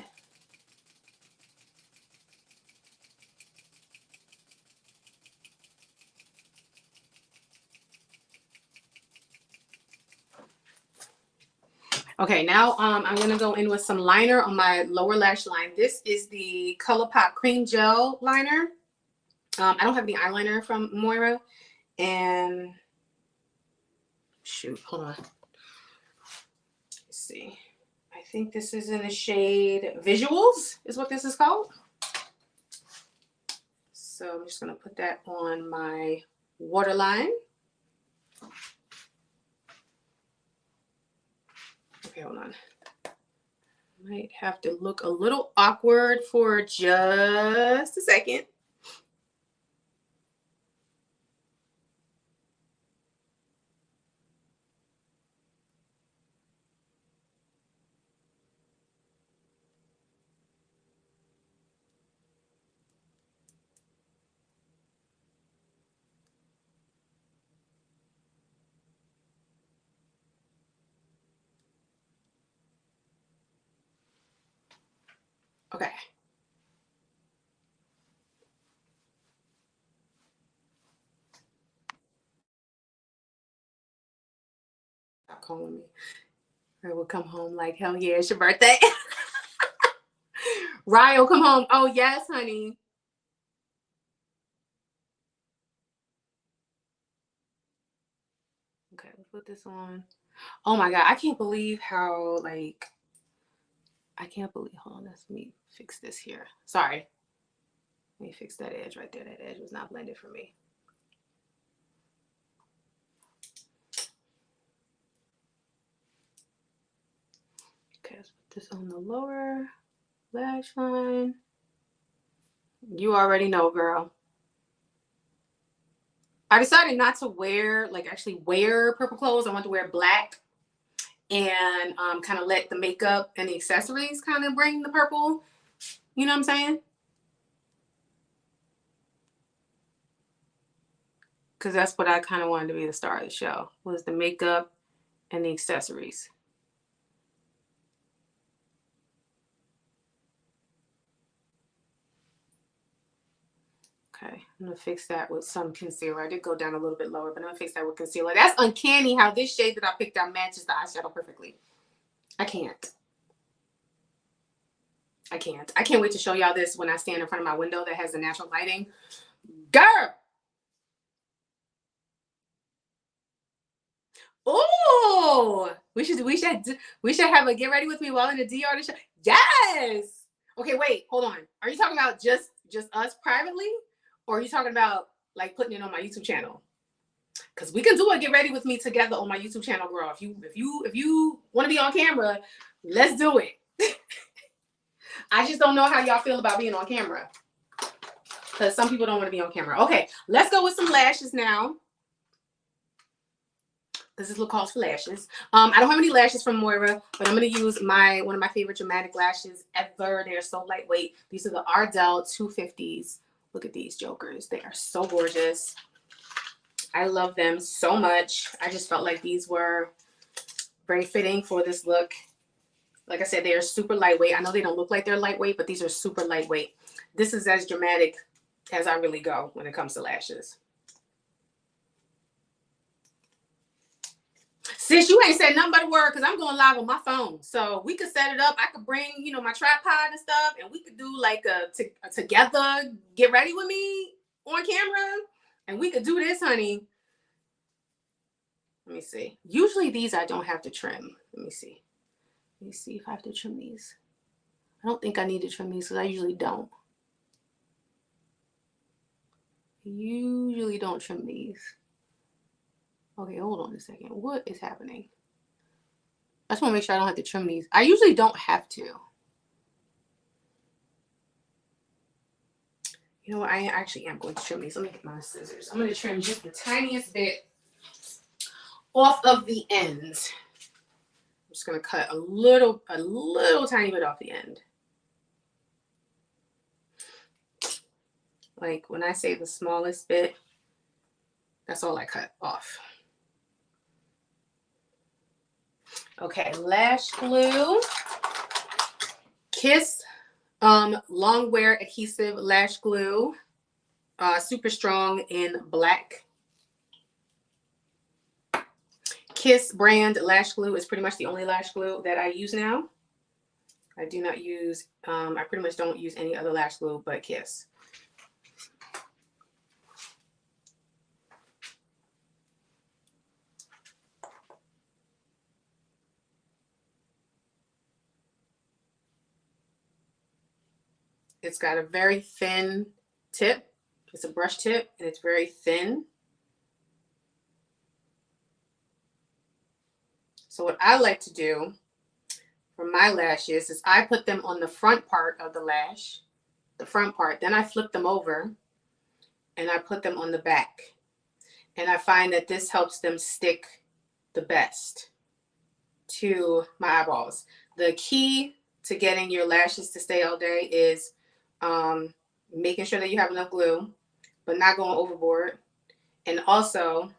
Okay, now I'm gonna go in with some liner on my lower lash line. This is the ColourPop Cream Gel Liner. I don't have any eyeliner from Moira, and shoot, hold on. Let's see. I think this is in the shade Visuals, is what this is called. So I'm just gonna put that on my waterline. Okay, hold on. Might have to look a little awkward for just a second. Okay. Stop calling me. I will come home like, hell yeah, it's your birthday. Ryan will come home. Oh, yes, honey. Okay, let's put this on. Oh my God, I can't believe how, like, I can't believe, hold on, let me fix this here. Sorry. Let me fix that edge right there. That edge was not blended for me. Okay, let's put this on the lower lash line. You already know, girl. I decided not to wear, like actually wear purple clothes. I want to wear black and kind of let the makeup and the accessories kind of bring the purple. You know what I'm saying? Because that's what I kind of wanted to be the star of the show, was the makeup and the accessories. Okay, I'm gonna fix that with some concealer. I did go down a little bit lower, but I'm gonna fix that with concealer. That's uncanny how this shade that I picked out matches the eyeshadow perfectly. I can't. I can't wait to show y'all this when I stand in front of my window that has the natural lighting. Girl! Oh, we should have a get ready with me while in the DR to show. Yes. Okay, wait, hold on. Are you talking about just us privately, or are you talking about like putting it on my YouTube channel? Because we can do a get ready with me together on my YouTube channel, girl. If you want to be on camera, let's do it. I just don't know how y'all feel about being on camera, because some people don't want to be on camera. Okay, let's go with some lashes now. This is Lacoste for lashes. I don't have any lashes from Moira, but I'm going to use one of my favorite dramatic lashes ever. They're so lightweight. These are the Ardell 250s. Look at these jokers. They are so gorgeous. I love them so much. I just felt like these were very fitting for this look. Like I said, they are super lightweight. I know they don't look like they're lightweight, but these are super lightweight. This is as dramatic as I really go when it comes to lashes. Sis, you ain't said nothing but a word, because I'm going live on my phone. So we could set it up. I could bring, my tripod and stuff, and we could do like a together get ready with me on camera. And we could do this, honey. Let me see. Usually these I don't have to trim. Let me see. Let me see if I have to trim these. I don't think I need to trim these because I usually don't. usually don't trim these. Okay, hold on a second. What is happening? I just want to make sure I don't have to trim these. I usually don't have to. You know what? I actually am going to trim these. Let me get my scissors. I'm going to trim just the tiniest bit off of the ends. I'm just going to cut a little tiny bit off the end. Like when I say the smallest bit, that's all I cut off. Okay, lash glue. Kiss long wear adhesive lash glue. Super strong in black. Kiss brand lash glue is pretty much the only lash glue that I use now. I do not use, I pretty much don't use any other lash glue but Kiss. It's got a very thin tip. It's a brush tip and it's very thin. So what I like to do for my lashes is I put them on the front part of the lash, the front part, then I flip them over and I put them on the back. And I find that this helps them stick the best to my eyeballs. The key to getting your lashes to stay all day is making sure that you have enough glue, but not going overboard. And also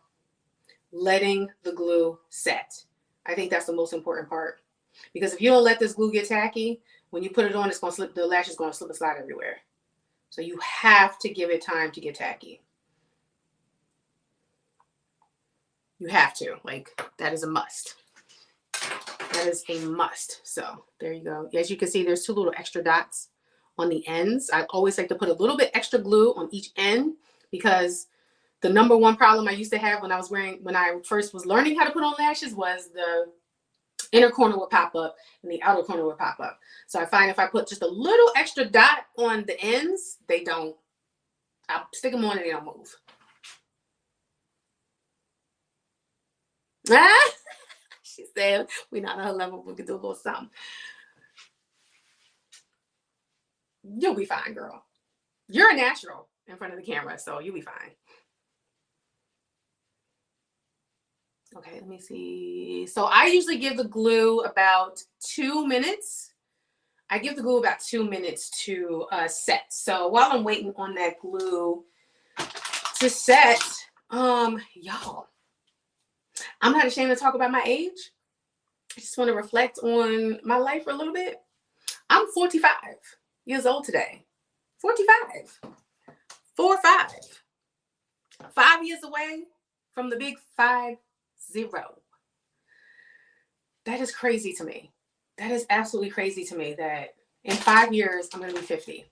letting the glue set. I think that's the most important part. Because if you don't let this glue get tacky, when you put it on, it's going to slip, the lash is going to slip and slide everywhere. So you have to give it time to get tacky. You have to. Like, that is a must. That is a must. So there you go. As you can see, there's two little extra dots on the ends. I always like to put a little bit extra glue on each end because the number one problem I used to have when I first was learning how to put on lashes was the inner corner would pop up and the outer corner would pop up. So I find if I put just a little extra dot on the ends, they don't, I'll stick them on and they don't move. She said, we're not on her level, we can do a little something. You'll be fine, girl. You're a natural in front of the camera, so you'll be fine. Okay, let me see. So I usually give the glue about 2 minutes. I give the glue about 2 minutes to set. So while I'm waiting on that glue to set, y'all, I'm not ashamed to talk about my age. I just want to reflect on my life for a little bit. I'm 45 years old today. 45. 4-5. 5 years away from the big 5-0. That is crazy to me. That is absolutely crazy to me that in 5 years, I'm going to be 50.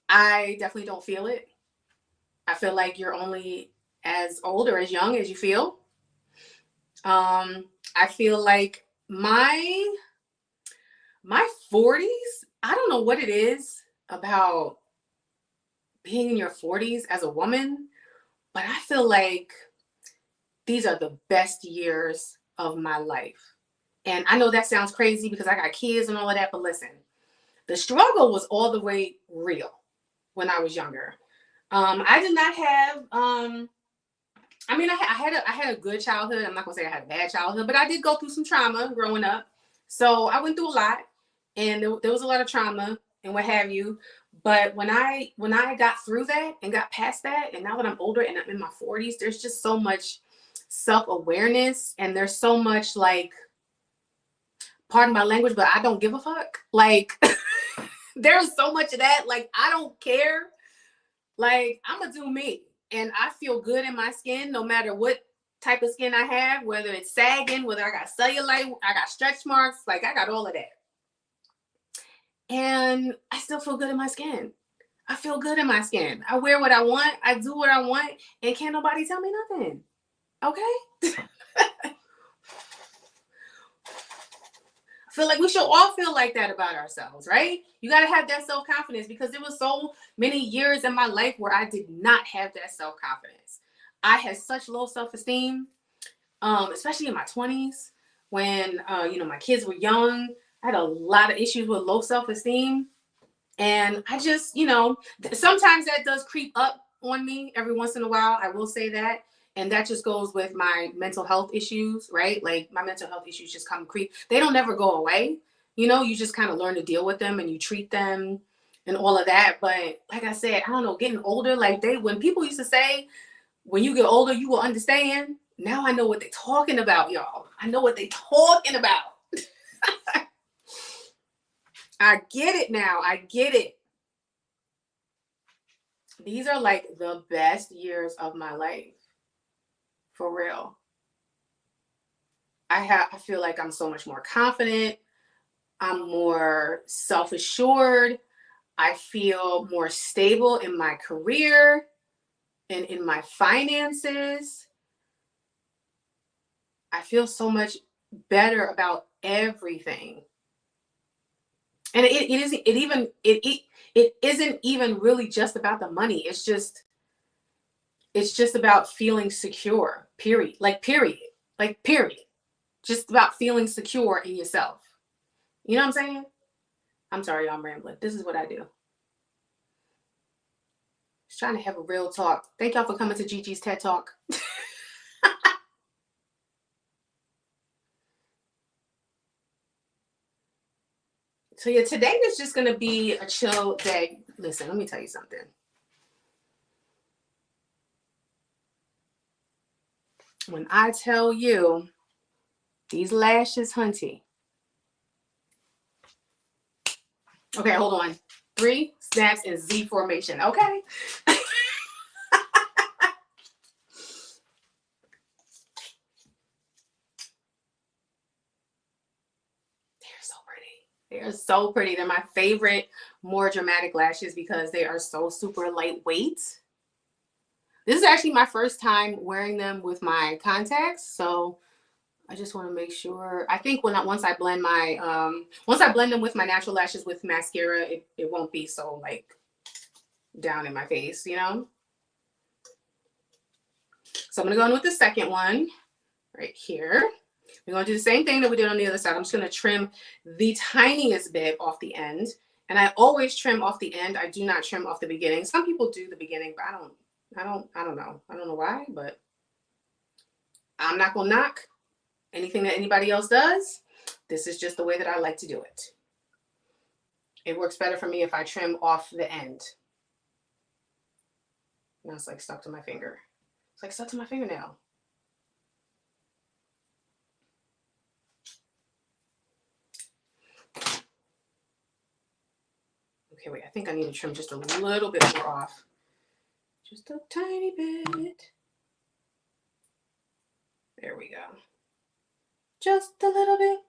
I definitely don't feel it. I feel like you're only as old or as young as you feel. I feel like my 40s, I don't know what it is about being in your 40s as a woman, but I feel like these are the best years of my life. And I know that sounds crazy because I got kids and all of that, but listen, the struggle was all the way real when I was younger. I did not have, I mean, I had a good childhood. I'm not gonna say I had a bad childhood, but I did go through some trauma growing up. So I went through a lot, and there was a lot of trauma and what have you. But when I got through that and got past that, and now that I'm older and I'm in my 40s, there's just so much self-awareness, and there's so much, like, pardon my language, but I don't give a fuck. Like, there's so much of that. Like, I don't care. Like, I'm gonna do me. And I feel good in my skin no matter what type of skin I have, whether it's sagging, whether I got cellulite, I got stretch marks, like I got all of that. And I still feel good in my skin. I feel good in my skin. I wear what I want. I do what I want. And can't nobody tell me nothing. Okay? feel like we should all feel like that about ourselves, right? You got to have that self-confidence, because there were so many years in my life where I did not have that self-confidence. I had such low self-esteem, especially in my 20s when, my kids were young. I had a lot of issues with low self-esteem. And I just, sometimes that does creep up on me every once in a while. I will say that. And that just goes with my mental health issues, right? Like my mental health issues just come creep. They don't never go away. You just kind of learn to deal with them and you treat them and all of that. But like I said, I don't know, getting older, like when people used to say, when you get older, you will understand. Now I know what they're talking about, y'all. I know what they're talking about. I get it now. I get it. These are like the best years of my life. For real. I feel like I'm so much more confident. I'm more self-assured. I feel more stable in my career and in my finances. I feel so much better about everything. And it isn't even really just about the money. It's just about feeling secure, period. Period. Just about feeling secure in yourself. You know what I'm saying? I'm sorry, I'm rambling. This is what I do. Just trying to have a real talk. Thank y'all for coming to Gigi's TED Talk. So yeah, today is just going to be a chill day. Listen, let me tell you something. When I tell you these lashes, hunty. Okay, hold on. 3 snaps in Z formation, okay? They're so pretty. They are so pretty. They're my favorite, more dramatic lashes because they are so super lightweight. This is actually my first time wearing them with my contacts, so I just want to make sure. I think once I blend them with my natural lashes with mascara, it won't be so like down in my face, So I'm gonna go in with the second one right here. We're gonna do the same thing that we did on the other side. I'm just gonna trim the tiniest bit off the end, and I always trim off the end. I do not trim off the beginning. Some people do the beginning, but I don't know. I don't know why, but I'm not gonna knock anything that anybody else does. This is just the way that I like to do it. It works better for me if I trim off the end. Now it's like stuck to my finger. It's like stuck to my fingernail. Okay, wait, I think I need to trim just a little bit more off. Just a tiny bit. There we go. Just a little bit.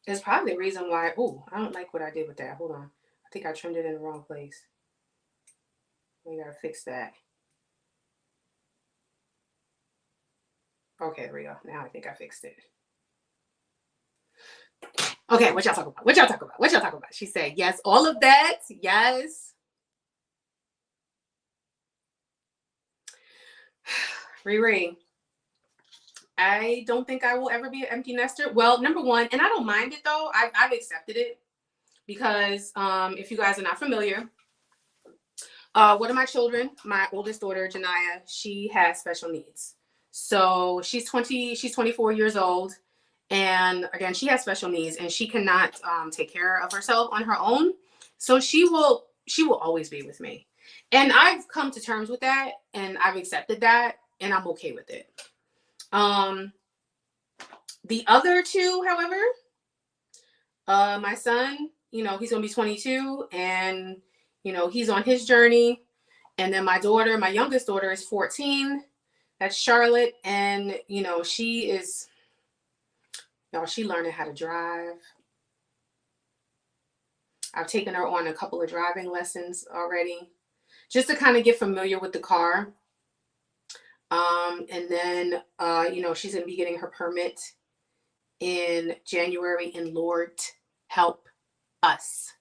It's probably the reason why, I don't like what I did with that. Hold on. I think I trimmed it in the wrong place. We gotta fix that. Okay, there we go. Now I think I fixed it. Okay, what y'all talking about? What y'all talking about? What y'all talking about? She said, yes, all of that. Yes. Riri, I don't think I will ever be an empty nester. Well, number one, and I don't mind it though. I've accepted it because if you guys are not familiar, one of my children, my oldest daughter, Janaya, she has special needs. So she's 24 years old. And again, she has special needs and she cannot take care of herself on her own. So she will always be with me. And I've come to terms with that and I've accepted that and I'm okay with it. The other two, however, my son, he's gonna be 22 and, he's on his journey. And then my daughter, my youngest daughter is 14. That's Charlotte. And, she learning how to drive. I've taken her on a couple of driving lessons already just to kind of get familiar with the car. And then, she's going to be getting her permit in January, and Lord, help us.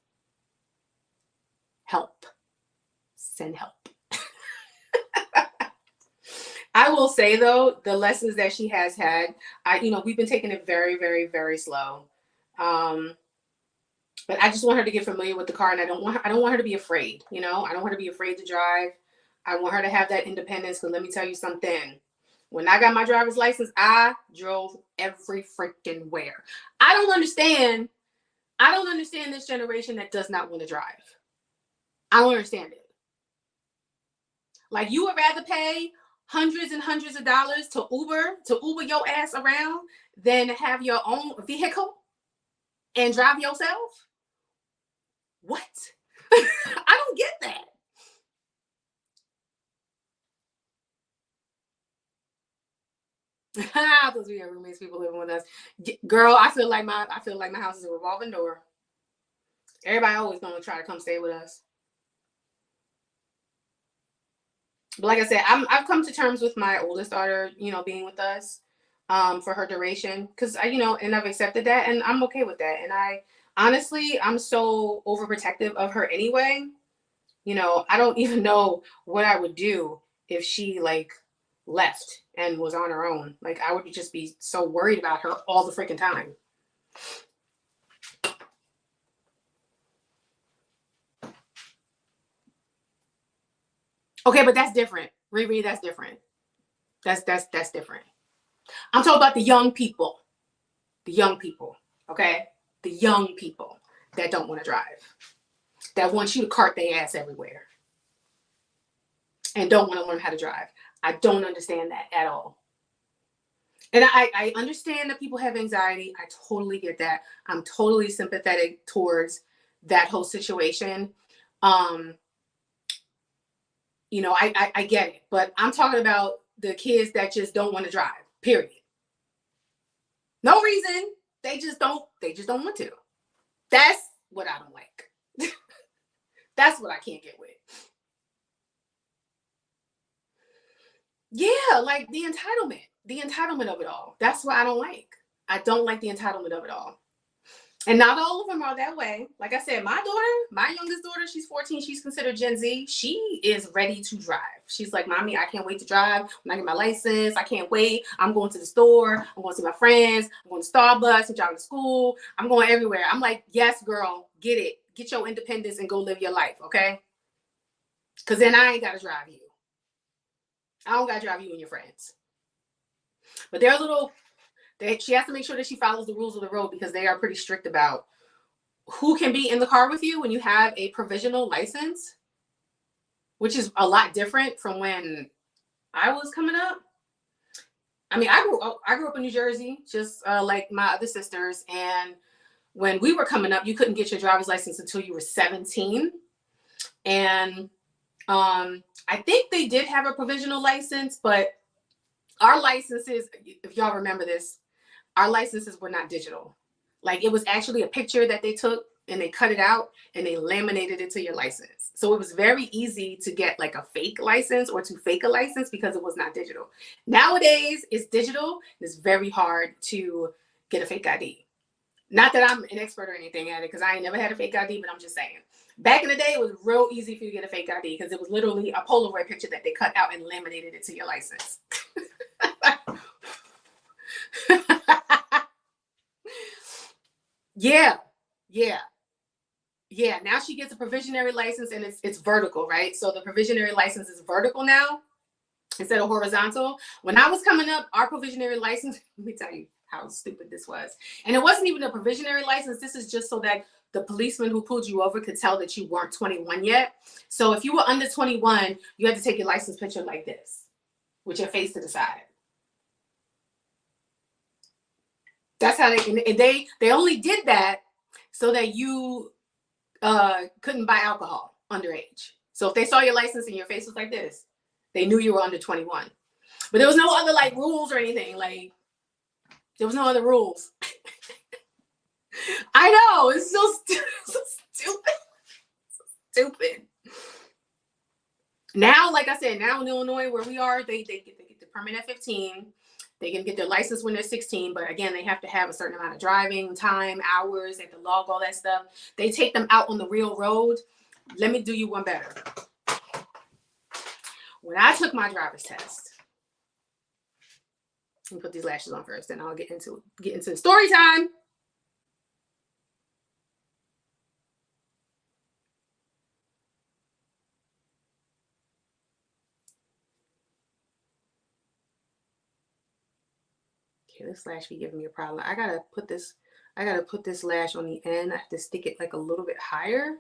Help. Send help. I will say though, the lessons that she has had, we've been taking it very, very, very slow. But I just want her to get familiar with the car, and I don't want her to be afraid. I don't want her to be afraid to drive. I want her to have that independence. Because let me tell you something. When I got my driver's license, I drove every freaking where. I don't understand this generation that does not want to drive. I don't understand it. Like, you would rather pay hundreds and hundreds of dollars to Uber your ass around than have your own vehicle and drive yourself? What? I don't get that. Those are your roommates, people living with us. Girl, I feel like my house is a revolving door. Everybody always gonna try to come stay with us. But like I said, I've come to terms with my oldest daughter, being with us for her duration, because and I've accepted that, and I'm okay with that. And I'm so overprotective of her anyway. I don't even know what I would do if she left and was on her own. Like, I would just be so worried about her all the freaking time. Okay, but that's different. Riri, that's different. That's different. I'm talking about the young people. The young people, okay? The young people that don't want to drive. That want you to cart their ass everywhere. And don't want to learn how to drive. I don't understand that at all. And I understand that people have anxiety. I totally get that. I'm totally sympathetic towards that whole situation. I get it. But I'm talking about the kids that just don't want to drive, period. No reason. They just don't want to. That's what I don't like. That's what I can't get with. Yeah, like the entitlement of it all. That's what I don't like. I don't like the entitlement of it all. And not all of them are that way. Like I said, my youngest daughter, she's 14. She's considered Gen Z. She is ready to drive. She's like, Mommy, I can't wait to drive. When I get my license, I can't wait. I'm going to the store. I'm going to see my friends. I'm going to Starbucks. I'm driving to school. I'm going everywhere. I'm like, yes, girl, get it. Get your independence and go live your life, okay? Because then I ain't got to drive you. I don't got to drive you and your friends. But they're a little... she has to make sure that she follows the rules of the road, because they are pretty strict about who can be in the car with you when you have a provisional license, which is a lot different from when I was coming up. I mean, I grew up in New Jersey, just like my other sisters. And when we were coming up, you couldn't get your driver's license until you were 17. And I think they did have a provisional license, but our licenses, if y'all remember this, our licenses were not digital. Like, it was actually a picture that they took and they cut it out and they laminated it to your license. So it was very easy to get like a fake license or to fake a license because it was not digital. Nowadays, it's digital. It's very hard to get a fake ID. Not that I'm an expert or anything at it, because I ain't never had a fake ID, but I'm just saying. Back in the day, it was real easy for you to get a fake ID because it was literally a Polaroid picture that they cut out and laminated it to your license. Yeah. Now she gets a provisionary license, and it's vertical, right? So the provisionary license is vertical now instead of horizontal. When I was coming up, our provisionary license, let me tell you how stupid this was. And it wasn't even a provisionary license. This is just so that the policeman who pulled you over could tell that you weren't 21 yet. So if you were under 21, you had to take your license picture like this, with your face to the side. That's how they only did that so that you couldn't buy alcohol underage. So if they saw your license and your face was like this, they knew you were under 21. But there was no other like rules or anything. Like, there was no other rules. I know, it's so stupid. Now, like I said, now in Illinois where we are, they get the permit at 15. They can get their license when they're 16, but again, they have to have a certain amount of driving time, hours, they have to log all that stuff. They take them out on the real road. Let me do you one better. When I took my driver's test, let me put these lashes on first, and I'll get into the story time. Okay, this lash be giving me a problem. I gotta put this lash on the end. I have to stick it like a little bit higher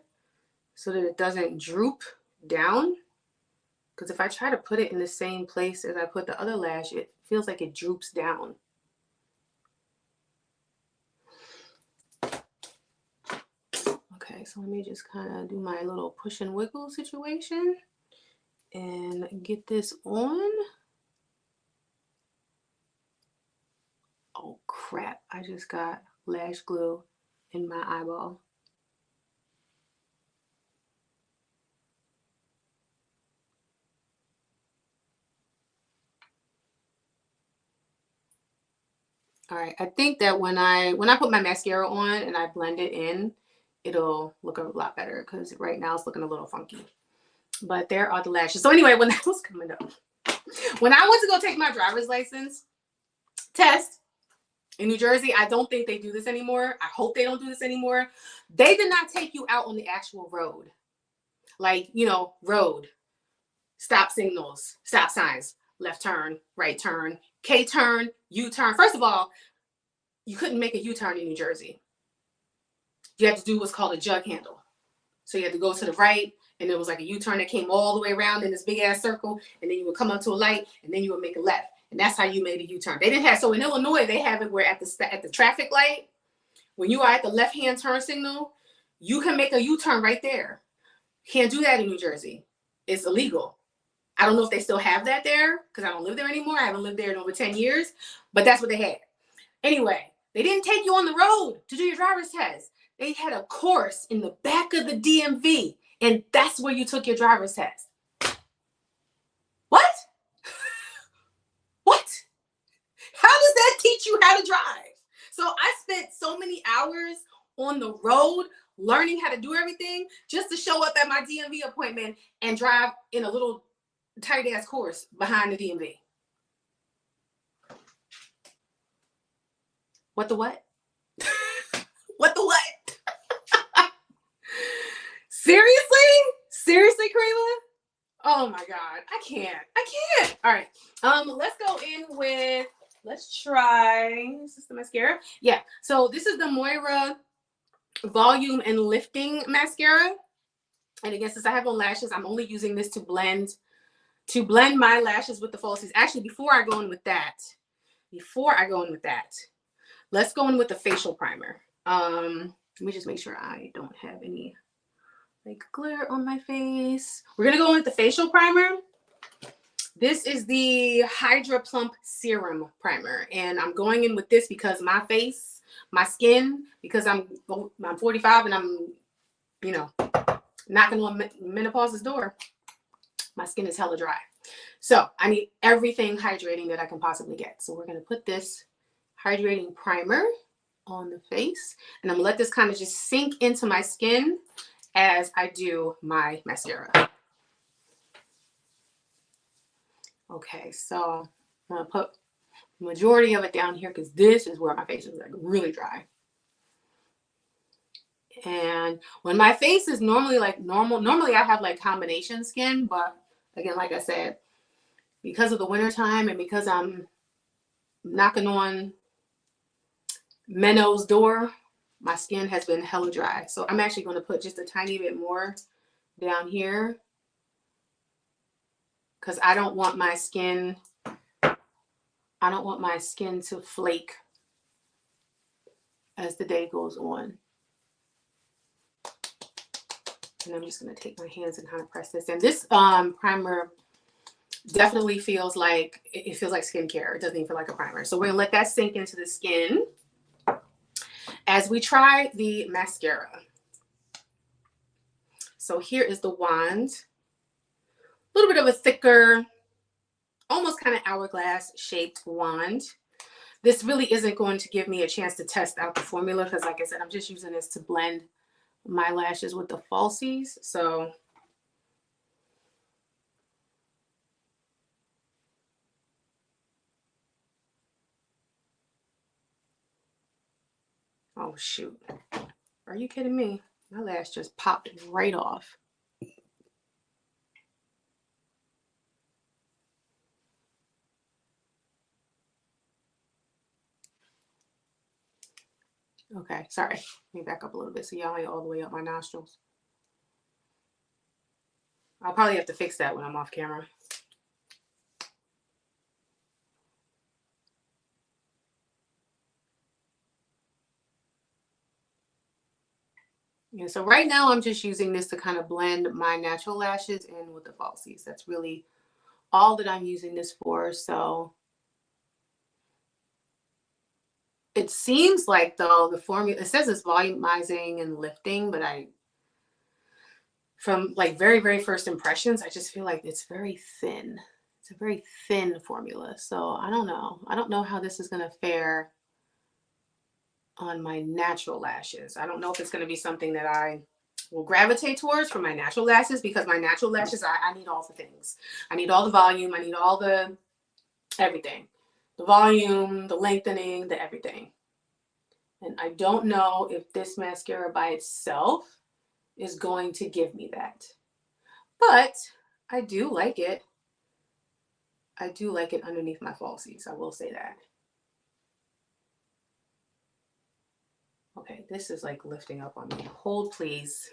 so that it doesn't droop down. Because if I try to put it in the same place as I put the other lash, it feels like it droops down. Okay, so let me just kind of do my little push and wiggle situation and get this on. Oh crap, I just got lash glue in my eyeball. All right, I think that when I put my mascara on and I blend it in, it'll look a lot better because right now it's looking a little funky. But there are the lashes. So anyway, when that was coming up, when I went to go take my driver's license test in New Jersey, I don't think they do this anymore. I hope they don't do this anymore. They did not take you out on the actual road. Like, you know, road, stop signals, stop signs, left turn, right turn, K turn, U turn. First of all, you couldn't make a U-turn in New Jersey. You had to do what's called a jug handle. So you had to go to the right, and there was like a U-turn that came all the way around in this big ass circle, and then you would come up to a light, and then you would make a left, and that's how you made a U-turn. They didn't have, so in Illinois they have it where at the traffic light, when you are at the left-hand turn signal, you can make a U-turn right there. Can't do that in New Jersey. It's illegal. I don't know if they still have that there because I don't live there anymore. I haven't lived there in over 10 years, but that's what they had. Anyway, they didn't take you on the road to do your driver's test. They had a course in the back of the DMV, and that's where you took your driver's test. What? What? How does that teach you how to drive? So I spent so many hours on the road learning how to do everything just to show up at my DMV appointment and drive in a little tight ass course behind the DMV. What the what? What the what? Seriously? Seriously, Karima? Oh my God. I can't. All right. Let's go in with, let's try, is this the mascara? Yeah. So this is the Moira Volume and Lifting Mascara. And again, since I have on lashes, I'm only using this to blend my lashes with the falsies. Actually, before I go in with that, let's go in with the facial primer. Let me just make sure I don't have any like glitter on my face. We're gonna go in with the facial primer. This is the Hydra Plump Serum Primer, and I'm going in with this because my face, my skin, because I'm 45 and I'm, you know, knocking on menopause's door. My skin is hella dry, so I need everything hydrating that I can possibly get. So we're gonna put this hydrating primer on the face, and I'm gonna let this kind of just sink into my skin as I do my mascara. Okay, so I'm gonna put the majority of it down here because this is where my face is like really dry. And when my face is normally like normally I have like combination skin, but again, like I said, because of the winter time and because I'm knocking on Menno's door, my skin has been hella dry. So I'm actually going to put just a tiny bit more down here because I don't want my skin to flake as the day goes on. And I'm just going to take my hands and kind of press this. And this primer definitely feels like, it feels like skincare. It doesn't even feel like a primer. So we're going to let that sink into the skin as we try the mascara. So here is the wand. little bit of a thicker, almost kind of hourglass shaped wand. This really isn't going to give me a chance to test out the formula because, like I said, I'm just using this to blend my lashes with the falsies. So oh shoot, are you kidding me? My lash just popped right off. Okay, sorry. Let me back up a little bit so y'all ain't all the way up my nostrils. I'll probably have to fix that when I'm off camera. Yeah, so right now I'm just using this to kind of blend my natural lashes in with the falsies. That's really all that I'm using this for. So it seems like though the formula, it says it's volumizing and lifting, but from like very, very first impressions, I just feel like it's very thin. It's a very thin formula. So I don't know. I don't know how this is going to fare on my natural lashes. I don't know if it's going to be something that I will gravitate towards for my natural lashes, because my natural lashes, I need all the things. I need all the volume. I need all the everything. The volume, the lengthening, the everything. And I don't know if this mascara by itself is going to give me that. But I do like it. I do like it underneath my falsies. I will say that. Okay, this is like lifting up on me. Hold, please.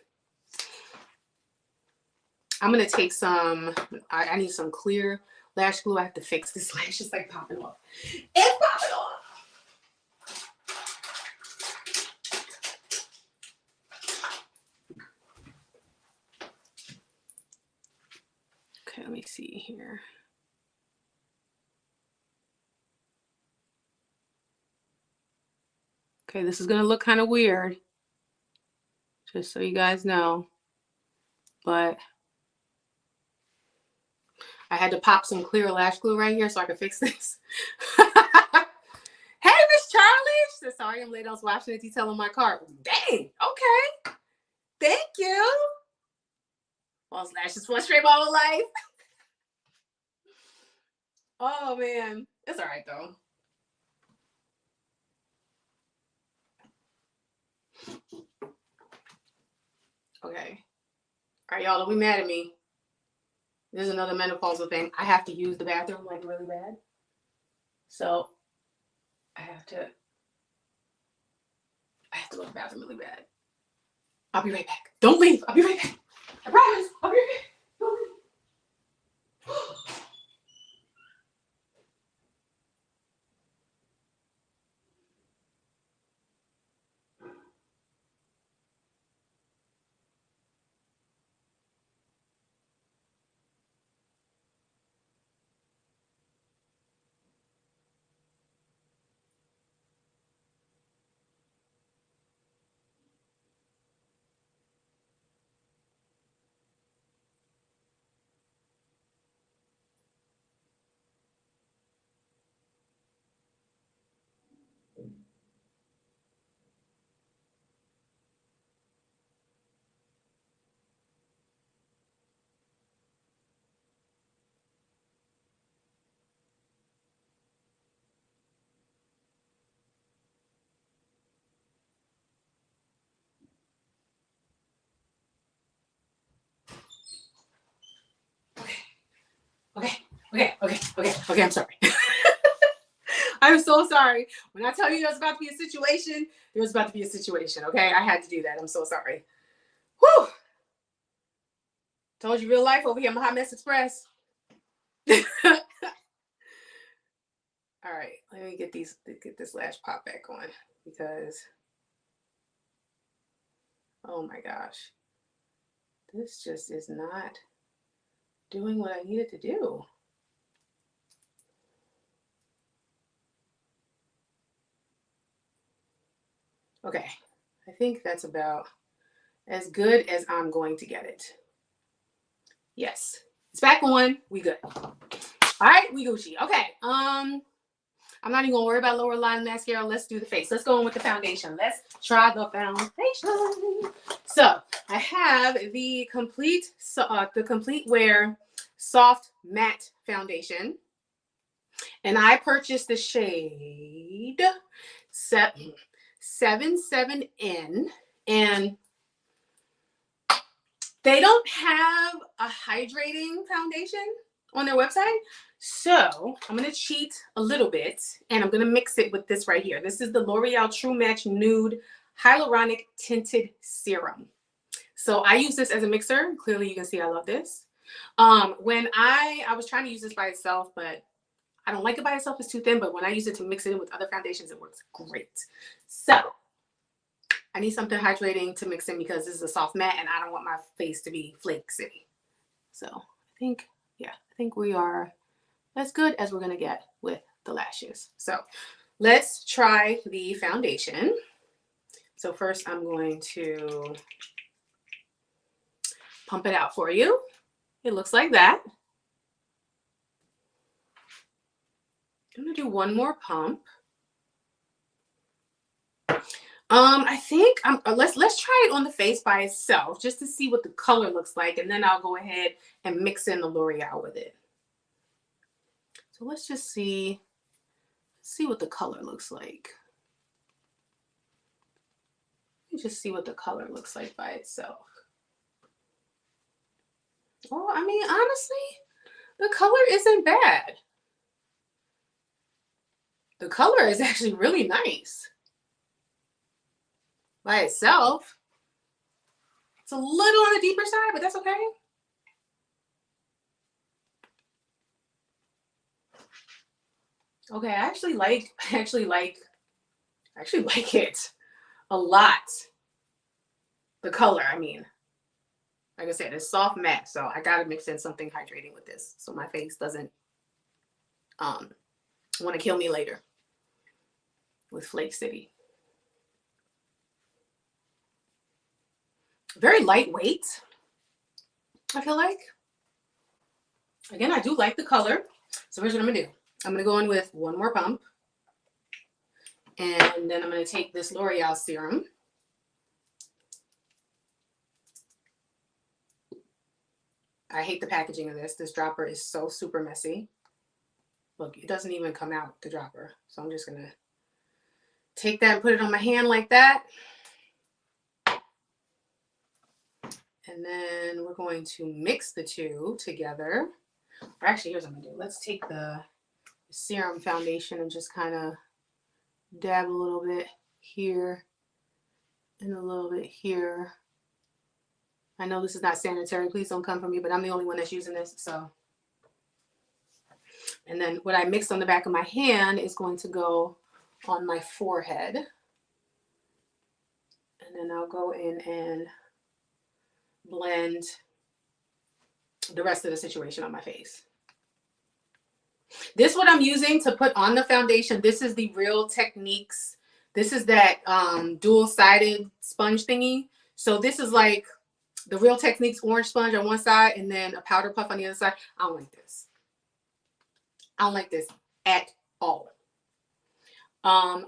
I'm going to take some, I need some clear lash glue. I have to fix this lash. It's like popping off. It's popping off. Okay, let me see here. Okay, this is going to look kind of weird, just so you guys know. But I had to pop some clear lash glue right here so I could fix this. Hey, Miss Charlie. She said, sorry I'm late. I was watching the detail on my card. Dang. Okay. Thank you. False lashes frustrate my whole life. Oh, man. It's all right, though. Okay. All right, y'all. Don't be mad at me. This is another menopausal thing. I have to use the bathroom like really bad. So I have to go to the bathroom really bad. I'll be right back. Don't leave. I'll be right back. I promise. I'll be right back. Don't leave. Okay, I'm sorry. I'm so sorry. When I tell you there's about to be a situation, there's about to be a situation, okay? I had to do that. I'm so sorry. Whew. Told you real life over here. I'm a Hot Mess Express. All right, let me get this lash pop back on, because oh my gosh, this just is not doing what I needed to do. Okay, I think that's about as good as I'm going to get it. Yes, It's back on. We good. All right, we Gucci. Okay. I'm not even gonna worry about lower line mascara. Let's do the face. Let's go in with the foundation. Let's try the foundation. So I have the complete wear soft matte foundation, and I purchased the shade 77N, and they don't have a hydrating foundation on their website. So I'm going to cheat a little bit, and I'm going to mix it with this right here. This is the L'Oreal True Match Nude Hyaluronic Tinted Serum. So I use this as a mixer. Clearly you can see I love this. When I was trying to use this by itself, but I don't like it by itself. It's too thin. But when I use it to mix it in with other foundations, it works great. So I need something hydrating to mix in because this is a soft matte and I don't want my face to be flake city. So I think we are as good as we're going to get with the lashes. So let's try the foundation. So first I'm going to pump it out for you. It looks like that. I'm going to do one more pump. I think let's try it on the face by itself just to see what the color looks like, and then I'll go ahead and mix in the L'Oreal with it. So let's just see what the color looks like. Let's just see what the color looks like by itself. Oh, I mean, honestly, the color isn't bad. The color is actually really nice. By itself, it's a little on the deeper side, but that's okay. Okay, I actually like it a lot. The color, I mean, like I said, it's soft matte, so I gotta mix in something hydrating with this so my face doesn't want to kill me later with Flake City. Very lightweight, I feel like. Again, I do like the color. So here's what I'm gonna do. I'm gonna go in with one more pump. And then I'm gonna take this L'Oreal serum. I hate the packaging of this. This dropper is so super messy. Look, it doesn't even come out, the dropper. So I'm just gonna take that and put it on my hand like that. And then we're going to mix the two together. Or actually, here's what I'm gonna do. Let's take the serum foundation and just kind of dab a little bit here and a little bit here. I know this is not sanitary. Please don't come for me, but I'm the only one that's using this. So, and then what I mixed on the back of my hand is going to go on my forehead. And then I'll go in and blend the rest of the situation on my face. This is what I'm using to put on the foundation. This is the Real Techniques. This is that dual-sided sponge thingy. So this is like the Real Techniques orange sponge on one side and then a powder puff on the other side. I don't like this. I don't like this at all.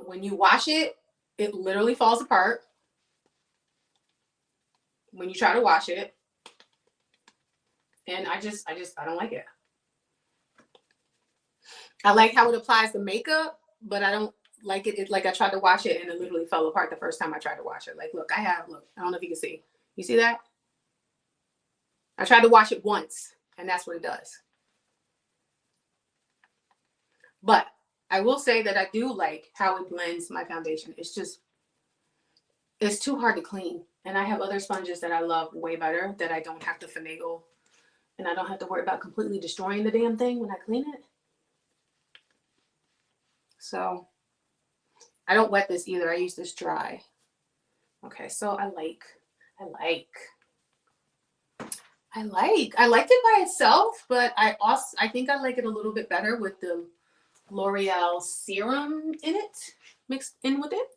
When you wash it, it literally falls apart when you try to wash it. And I don't like it. I like how it applies the makeup, but I don't like it. It's like I tried to wash it and it literally fell apart the first time I tried to wash it. Like, look, I don't know if you can see. You see that? I tried to wash it once and that's what it does. But I will say that I do like how it blends my foundation. It's too hard to clean. And I have other sponges that I love way better that I don't have to finagle and I don't have to worry about completely destroying the damn thing when I clean it. So I don't wet this either. I use this dry. Okay, so I liked it by itself, but I think I like it a little bit better with the L'Oreal serum in it, mixed in with it.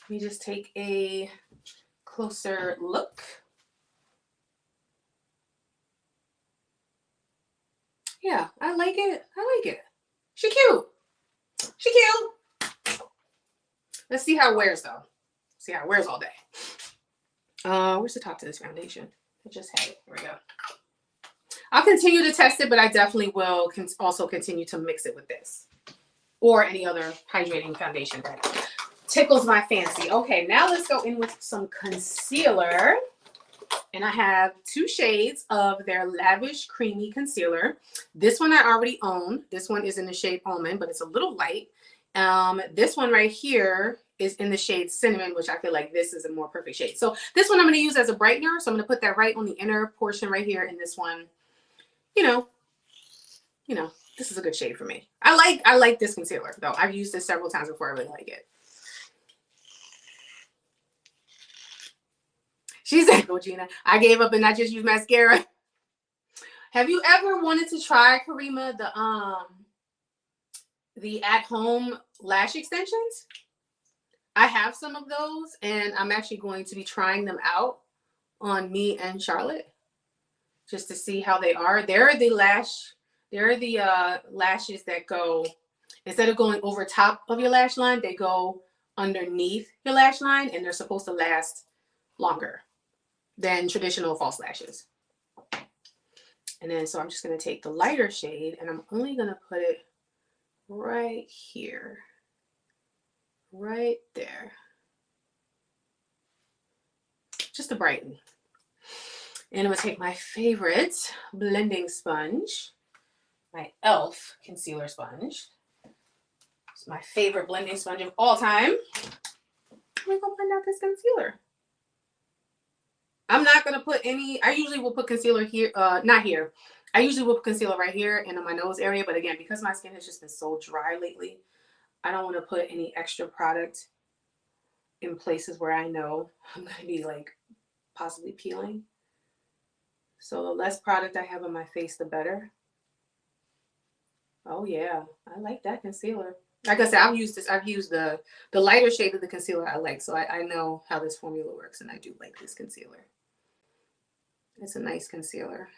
Let me just take a closer look. Yeah, I like it. I like it. She cute. She cute. Let's see how it wears though. See how it wears all day. Where's the top to this foundation? I just had it. Here we go. I'll continue to test it, but I definitely will also continue to mix it with this or any other hydrating foundation that tickles my fancy. Okay, now let's go in with some concealer. And I have 2 shades of their Lavish Creamy Concealer. This one I already own. This one is in the shade Almond, but it's a little light. This one right here is in the shade Cinnamon, which I feel like this is a more perfect shade. So this one I'm going to use as a brightener. So I'm going to put that right on the inner portion right here. And this one, you know, this is a good shade for me. I like this concealer though. I've used this several times before. I really like it. She said, "Go Gina, I gave up and I just used mascara." Have you ever wanted to try, Karima, the at-home lash extensions? I have some of those, and I'm actually going to be trying them out on me and Charlotte just to see how they are. They're the lashes that go, instead of going over top of your lash line, they go underneath your lash line, and they're supposed to last longer than traditional false lashes. And then, so I'm just going to take the lighter shade, and I'm only going to put it right here, right there, just to brighten. And I'm going to take my favorite blending sponge, my e.l.f. concealer sponge. It's my favorite blending sponge of all time. We're going to blend out this concealer. I'm not going to put any, I usually will put concealer here, not here. I usually will put concealer right here and on my nose area. But again, because my skin has just been so dry lately, I don't want to put any extra product in places where I know I'm going to be like possibly peeling. So the less product I have on my face, the better. Oh yeah, I like that concealer. Like I said, I've used the lighter shade of the concealer I like. So I know how this formula works, and I do like this concealer. It's a nice concealer.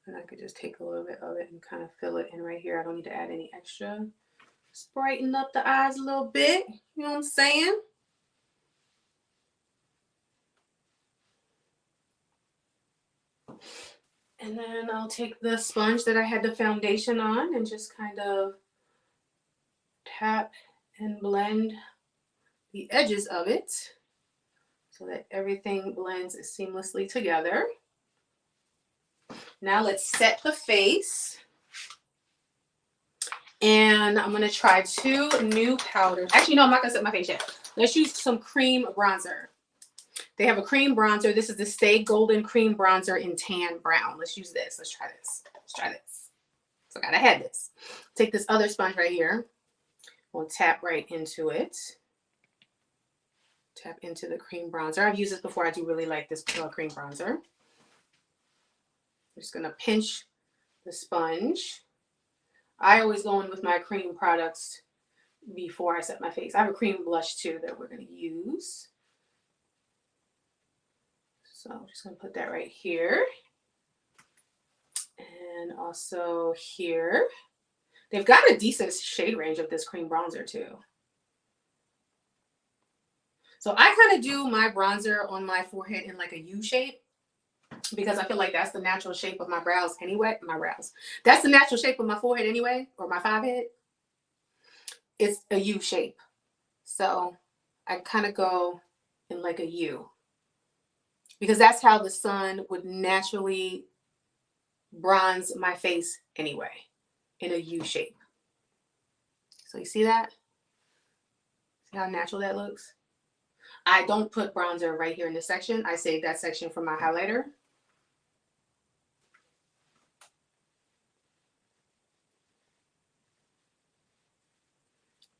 And I could just take a little bit of it and kind of fill it in right here. I don't need to add any extra. Just brighten up the eyes a little bit. You know what I'm saying? And then I'll take the sponge that I had the foundation on and just kind of tap and blend the edges of it so that everything blends seamlessly together. Now let's set the face. And I'm going to try 2 new powders. Actually, no, I'm not going to set my face yet. Let's use some cream bronzer. They have a cream bronzer. This is the Stay Golden Cream Bronzer in Tan Brown. Let's use this. Let's try this. Let's try this. So I got to have this. Take this other sponge right here. We'll tap right into it. Tap into the cream bronzer. I've used this before. I do really like this cream bronzer. I'm just going to pinch the sponge. I always go in with my cream products before I set my face. I have a cream blush too that we're going to use. So I'm just going to put that right here. And also here. They've got a decent shade range of this cream bronzer too. So I kind of do my bronzer on my forehead in like a U shape, because I feel like that's the natural shape of my brows anyway. That's the natural shape of my forehead anyway, or my 5 head. It's a U shape. So I kind of go in like a U, because that's how the sun would naturally bronze my face anyway, in a U shape. So you see that? See how natural that looks? I don't put bronzer right here in this section. I save that section for my highlighter.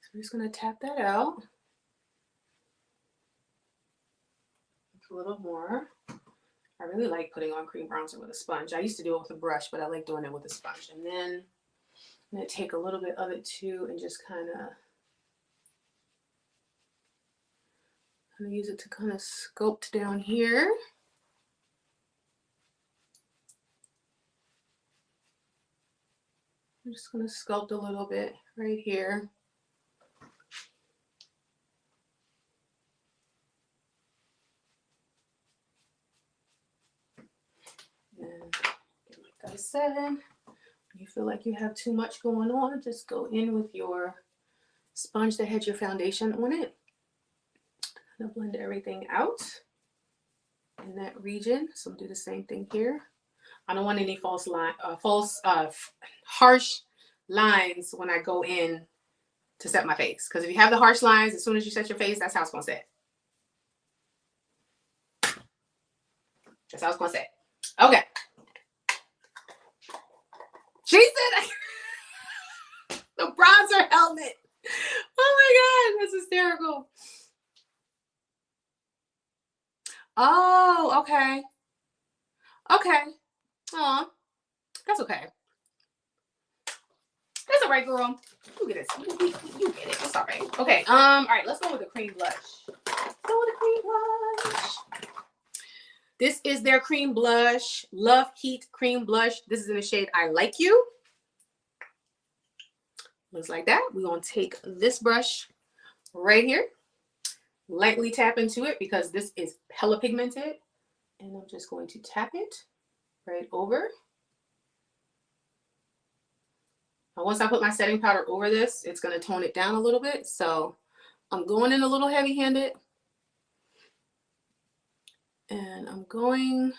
So I'm just going to tap that out. A little more. I really like putting on cream bronzer with a sponge. I used to do it with a brush, but I like doing it with a sponge. And then I'm going to take a little bit of it too and just kind of I'm gonna use it to kind of sculpt down here. I'm just gonna sculpt a little bit right here. And like I said, you feel like you have too much going on, just go in with your sponge that had your foundation on it. Kind of blend everything out in that region. So I'm gonna do the same thing here. I don't want any harsh lines when I go in to set my face. Because if you have the harsh lines, as soon as you set your face, that's how it's gonna set. That's how it's gonna set. Okay. She said the bronzer helmet. Oh my God, that's hysterical. Oh, okay. Okay. Oh, that's okay. That's all right, girl. You get it. You get it. It's all right. Okay. All right, let's go with the cream blush. Let's go with the cream blush. This is their cream blush, Love Heat Cream Blush. This is in the shade I Like You. Looks like that. We're gonna take this brush right here, lightly tap into it because this is Pella pigmented. And I'm just going to tap it right over. Now, once I put my setting powder over this, it's going to tone it down a little bit. So I'm going in a little heavy-handed. And I'm going,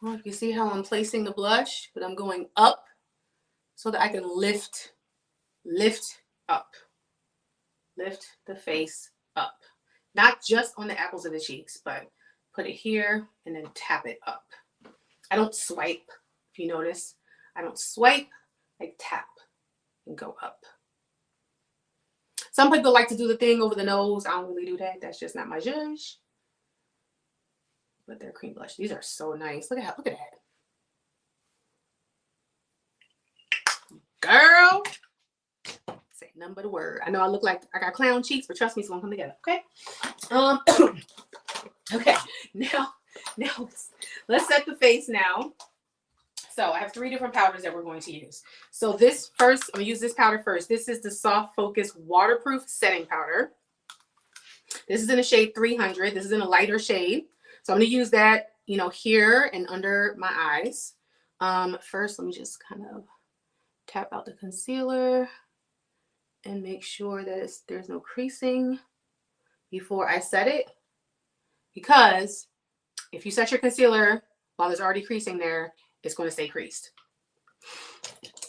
well, you see how I'm placing the blush, but I'm going up so that I can lift up. Lift the face up. Not just on the apples of the cheeks, but put it here and then tap it up. I don't swipe, if you notice. I don't swipe, I tap and go up. Some people like to do the thing over the nose. I don't really do that. That's just not my zhuzh. But they're cream blush. These are so nice. Look at that. Girl. Say nothing but a word. I know I look like I got clown cheeks, but trust me, it's gonna come together. Okay. Okay. Now let's set the face now. So I have 3 different powders that we're going to use. So this first, I'm gonna use this powder first. This is the Soft Focus Waterproof Setting Powder. This is in the shade 300. This is in a lighter shade. So I'm gonna use that, you know, here and under my eyes. First, let me just kind of tap out the concealer and make sure that there's no creasing before I set it. Because if you set your concealer while there's already creasing there, it's going to stay creased.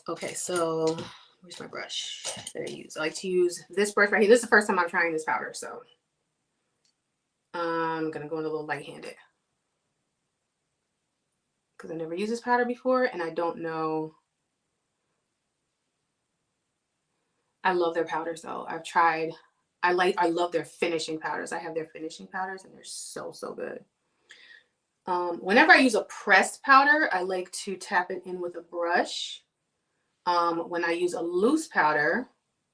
Okay, so where's my brush that I use? I like to use this brush right here. This is the first time I'm trying this powder, so I'm going to go in a little light-handed because I never used this powder before and I don't know. I love their powders though. I've tried. I love their finishing powders. I have their finishing powders and they're so good. Whenever I use a pressed powder, I like to tap it in with a brush. When I use a loose powder,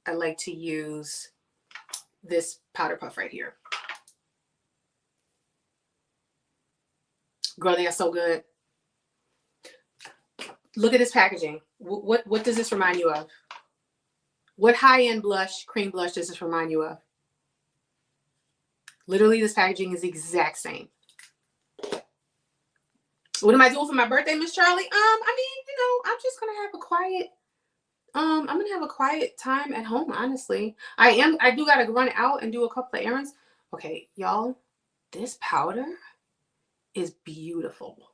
I like to use this powder puff right here. Girl, they are so good. Look at this packaging. What does this remind you of? What high-end blush, cream blush does this remind you of? Literally, this packaging is the exact same. What am I doing for my birthday, Miss Charlie? I mean, you know, I'm just gonna have a quiet. I'm gonna have a quiet time at home. Honestly, I do gotta run out and do a couple of errands. Okay, y'all, this powder is beautiful.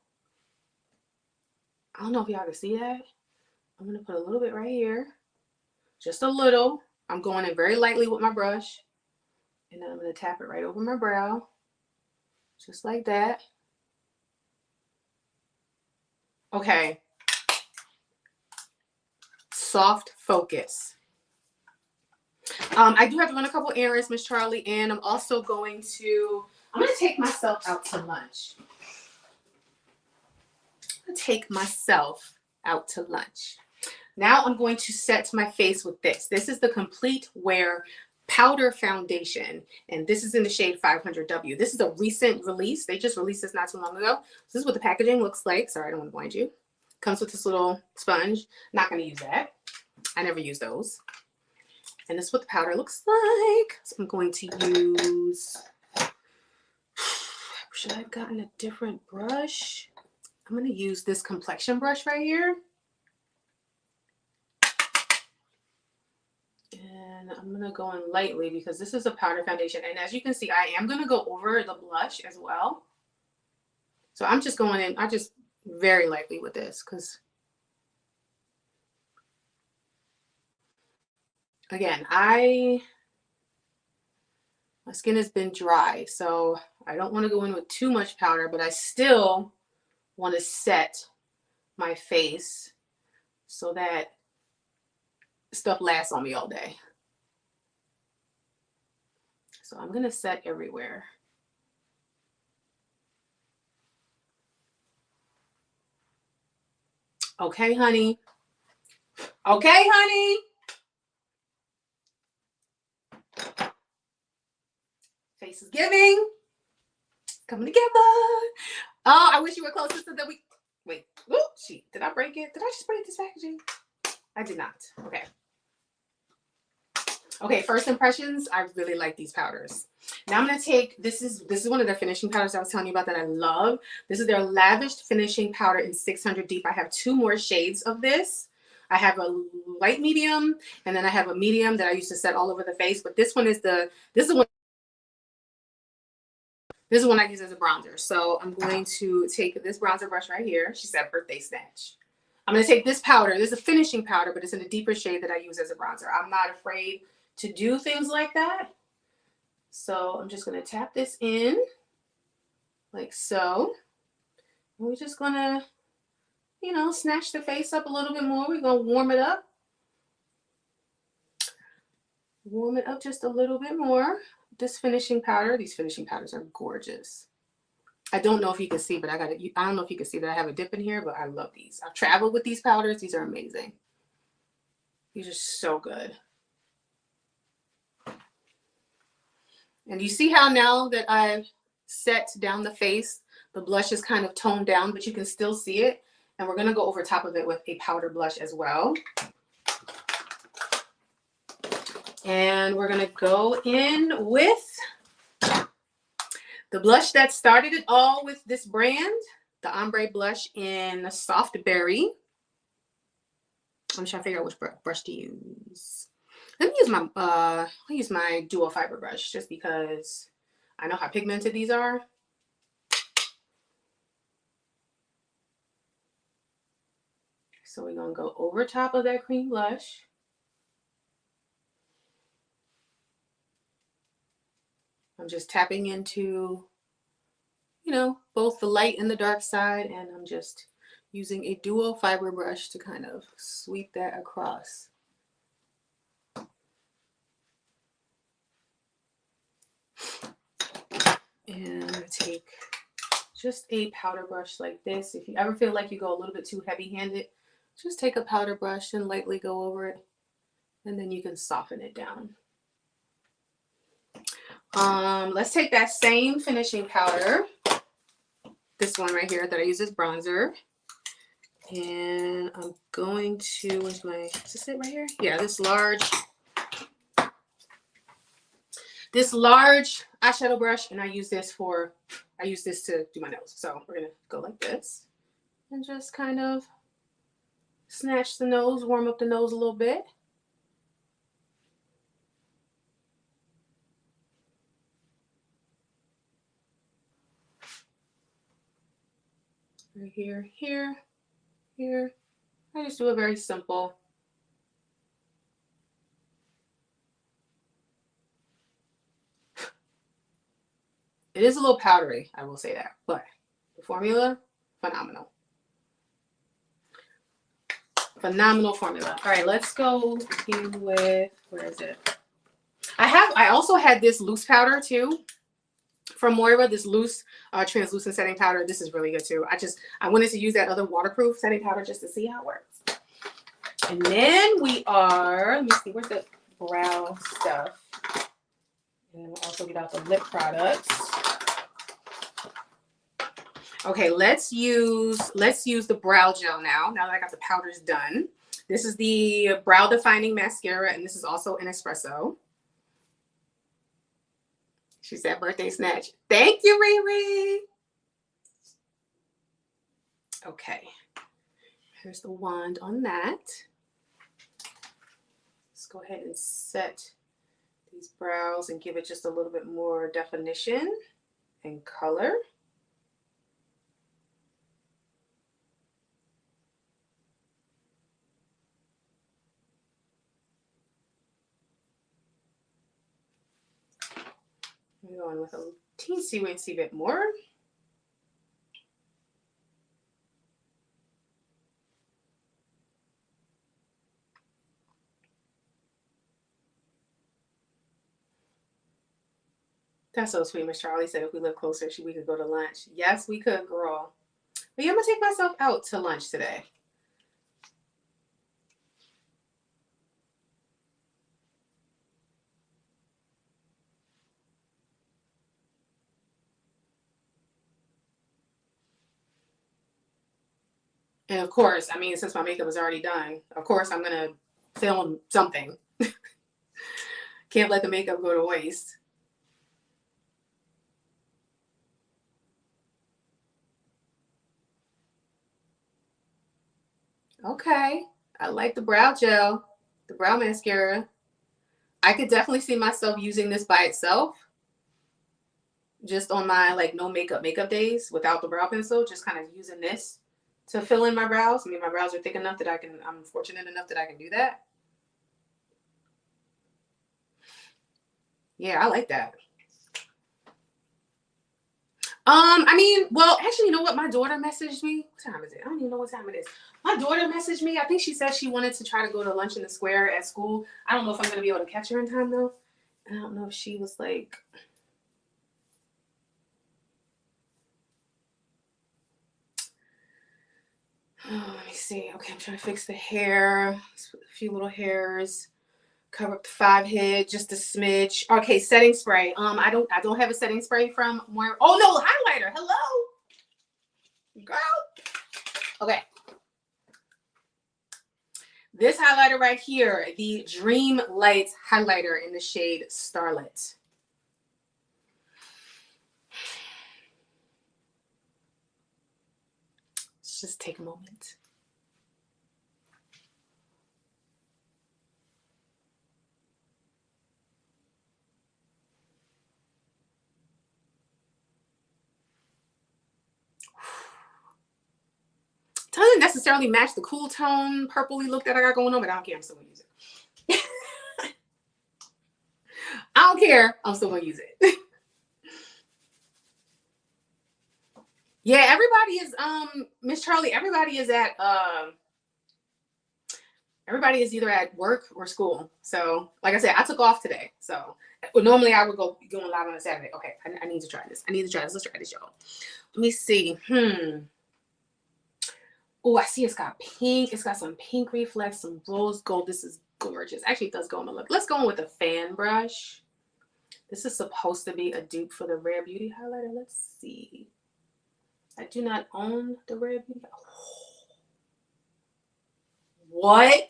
I don't know if y'all can see that. I'm gonna put a little bit right here, just a little. I'm going in very lightly with my brush, and then I'm gonna tap it right over my brow, just like that. Okay. Soft Focus. I do have to run a couple errands, Miss Charlie, and I'm also going to take myself out to lunch. Now I'm going to set my face with this. This is the Complete Wear powder foundation, and this is in the shade 500W. This is a recent release. They just released this not too long ago. So this is what the packaging looks like. Sorry, I don't want to blind you. Comes with this little sponge. Not going to use that. I never use those. And this is what the powder looks like. So I'm going to use, should I have gotten a different brush? I'm going to use this complexion brush right here. And I'm going to go in lightly because this is a powder foundation. And as you can see, I am going to go over the blush as well. So I'm just going in, I just very lightly with this because, again, my skin has been dry. So I don't want to go in with too much powder, but I still want to set my face so that stuff lasts on me all day. So I'm going to set everywhere. Okay, honey. Okay, honey. Face is giving. Coming together. Oh, I wish you were closer so that we... Wait. Oh, shoot. Did I break it? Did I just break this packaging? I did not. Okay. Okay, first impressions. I really like these powders. Now I'm going to take, this is one of their finishing powders I was telling you about that I love. This is their Lavished Finishing Powder in 600 Deep. I have 2 more shades of this. I have a light medium, and then I have a medium that I used to set all over the face. But this one is this is one I use as a bronzer. So I'm going to take this bronzer brush right here. She said birthday snatch. I'm going to take this powder. This is a finishing powder, but it's in a deeper shade that I use as a bronzer. I'm not afraid to do things like that. So I'm just going to tap this in like so. And we're just going to, you know, snatch the face up a little bit more. We're going to warm it up. Warm it up just a little bit more. This finishing powder, these finishing powders are gorgeous. I don't know if you can see, but I don't know if you can see that I have a dip in here, but I love these. I've traveled with these powders. These are amazing. These are so good. And you see how now that I've set down the face, the blush is kind of toned down, but you can still see it. And we're going to go over top of it with a powder blush as well. And we're going to go in with the blush that started it all with this brand, the ombre blush in Soft Berry. I'm trying to figure out which brush to use. Let me use my I'll use my dual fiber brush just because I know how pigmented these are. So we're gonna go over top of that cream blush. I'm just tapping into, you know, both the light and the dark side, and I'm just using a dual fiber brush to kind of sweep that across. And take just a powder brush like this. If you ever feel like you go a little bit too heavy-handed, just take a powder brush and lightly go over it, and then you can soften it down. Let's take that same finishing powder, this one right here that I use as bronzer, and I'm going to, is this it right here? Yeah, this large eyeshadow brush, and I use this to do my nose. So we're gonna go like this and just kind of snatch the nose, warm up the nose a little bit. Right here, here, here. I just do a very simple. It is a little powdery, I will say that, but the formula, phenomenal. Phenomenal formula. All right, let's go in with, where is it? I also had this loose powder too from Moira, this loose translucent setting powder. This is really good too. I wanted to use that other waterproof setting powder just to see how it works. And then we are, let me see, where's the brow stuff? And we'll also get out the lip products. Okay, let's use the brow gel now. Now that I got the powders done. This is the Brow Defining Mascara, and this is also an espresso. She said birthday snatch. Thank you, Riri. Okay. Here's the wand on that. Let's go ahead and set these brows and give it just a little bit more definition and color. I'm going with a teensy bit more. That's so sweet. Miss Charlie said if we live closer, we could go to lunch. Yes, we could, girl. But yeah, I'm going to take myself out to lunch today. And of course, I mean, since my makeup is already done, of course I'm going to film something. Can't let the makeup go to waste. Okay. I like the brow gel, the brow mascara. I could definitely see myself using this by itself. Just on my like no makeup days without the brow pencil, just kind of using this to fill in my brows. I mean, my brows are thick enough that I'm fortunate enough that I can do that. Yeah, I like that. I mean, well, actually, you know what? My daughter messaged me. What time is it? I don't even know what time it is. My daughter messaged me. I think she said she wanted to try to go to lunch in the square at school. I don't know if I'm going to be able to catch her in time, though. I don't know if she was like... Oh, let me see. Okay, I'm trying to fix the hair. A few little hairs. Cover up the 5-head, just a smidge. Okay, setting spray. I don't have a setting spray from Moira. Oh no, highlighter. Hello, girl. Okay. This highlighter right here, the Dream Light highlighter in the shade Starlit. Let's just take a moment. Doesn't necessarily match the cool tone purpley look that I got going on, but I don't care. I'm still gonna use it. I don't care. I'm still gonna use it. Yeah, everybody is Miss Charlie. Everybody is either at work or school. So, like I said, I took off today. So, normally I would go going live on a Saturday. Okay, I need to try this. Let's try this, y'all. Let me see. Oh, I see it's got pink. It's got some pink reflex, some rose gold. This is gorgeous. Actually, it does go on my look. Let's go in with a fan brush. This is supposed to be a dupe for the Rare Beauty highlighter. Let's see. I do not own the Rare Beauty. Oh. What?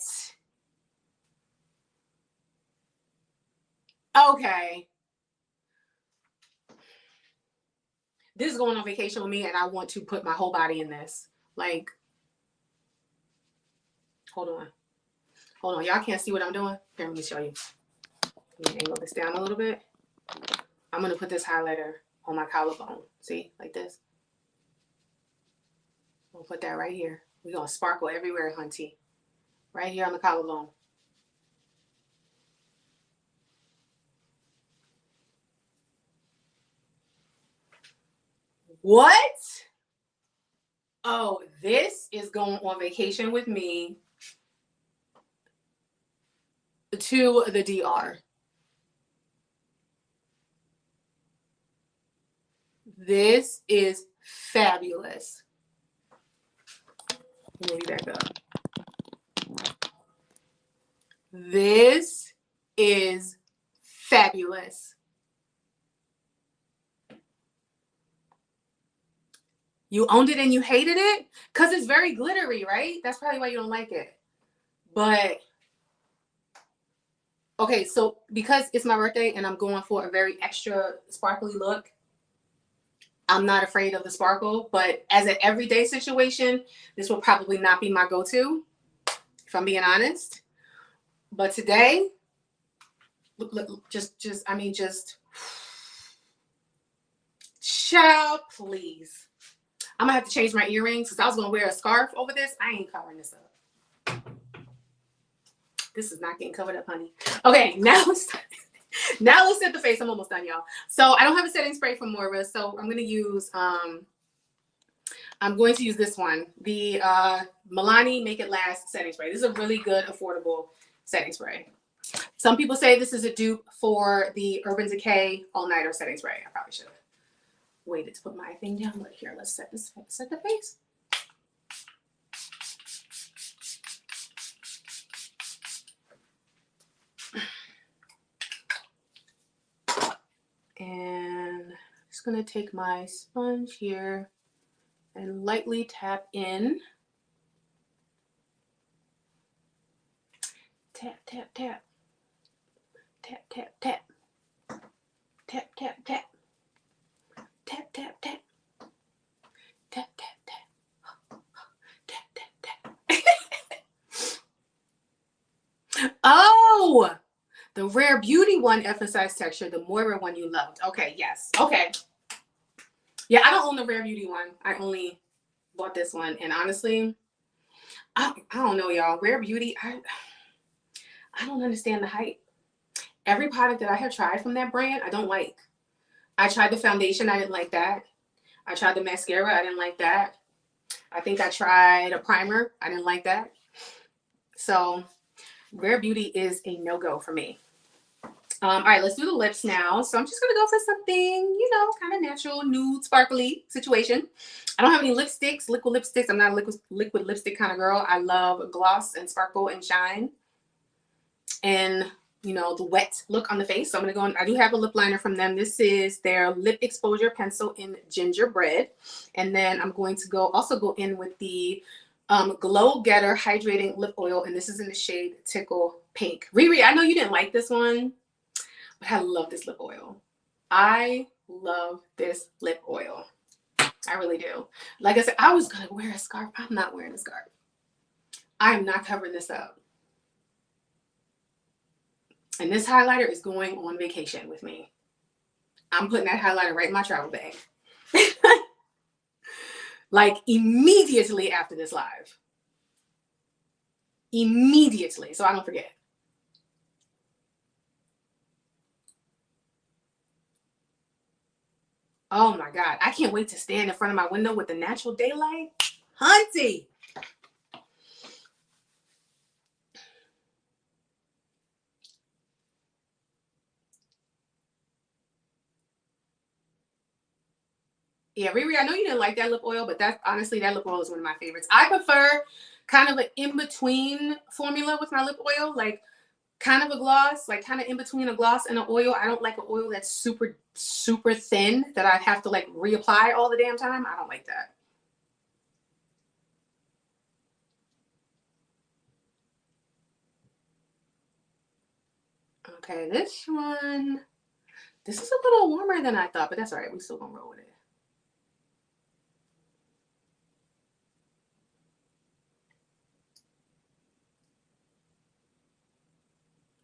Okay. This is going on vacation with me, and I want to put my whole body in this. Like, hold on. Y'all can't see what I'm doing? Here, let me show you. Let me angle this down a little bit. I'm going to put this highlighter on my collarbone. See? Like this. We'll put that right here. We're going to sparkle everywhere, hunty. Right here on the collarbone. What? Oh, this is going on vacation with me to the DR. This is fabulous. Let me back up. This is fabulous. You owned it and you hated it? Because it's very glittery, right? That's probably why you don't like it. But, okay, so because it's my birthday and I'm going for a very extra sparkly look, I'm not afraid of the sparkle. But as an everyday situation, this will probably not be my go-to, if I'm being honest. But today, look, just, child, please. I'm gonna have to change my earrings because I was gonna wear a scarf over this. I ain't covering this up. This is not getting covered up, honey. Okay, now let's set the face. I'm almost done, y'all. So I don't have a setting spray from Moira, so I'm gonna use this one, the Milani Make It Last setting spray. This is a really good, affordable setting spray. Some people say this is a dupe for the Urban Decay All Nighter setting spray. I probably should have waited to put my thing down. But here, let's set the face. And I'm just gonna take my sponge here and lightly tap in. Tap, tap, tap. Tap, tap, tap. Tap, tap, tap. Tap, tap, tap. Tap, tap, tap. Tap, tap, tap. Oh! The Rare Beauty one emphasized texture. The Moira one you loved. Okay, yes. Okay. Yeah, I don't own the Rare Beauty one. I only bought this one. And honestly, I don't know, y'all. Rare Beauty, I don't understand the hype. Every product that I have tried from that brand, I don't like. I tried the foundation. I didn't like that. I tried the mascara. I didn't like that. I think I tried a primer. I didn't like that. So Rare Beauty is a no-go for me. All right, let's do the lips now. So I'm just going to go for something, kind of natural, nude, sparkly situation. I don't have any lipsticks, liquid lipsticks. I'm not a liquid lipstick kind of girl. I love gloss and sparkle and shine and, the wet look on the face. So I'm going to go in. I do have a lip liner from them. This is their Lip Exposure Pencil in Gingerbread. And then I'm going to also go in with the Glow Getter Hydrating Lip Oil. And this is in the shade Tickle Pink. Riri, I know you didn't like this one, but I love this lip oil. I love this lip oil. I really do. Like I said, I was going to wear a scarf. I'm not wearing a scarf. I am not covering this up. And this highlighter is going on vacation with me. I'm putting that highlighter right in my travel bag. Like immediately after this live. Immediately, so I don't forget. Oh my God. I can't wait to stand in front of my window with the natural daylight. Hunty. Yeah, Riri, I know you didn't like that lip oil, but honestly, that lip oil is one of my favorites. I prefer kind of an in-between formula with my lip oil, like kind of a gloss, like kind of in between a gloss and an oil. I don't like an oil that's super, super thin that I have to like reapply all the damn time. I don't like that. Okay, this one, this is a little warmer than I thought, but that's all right. We still gonna roll with it.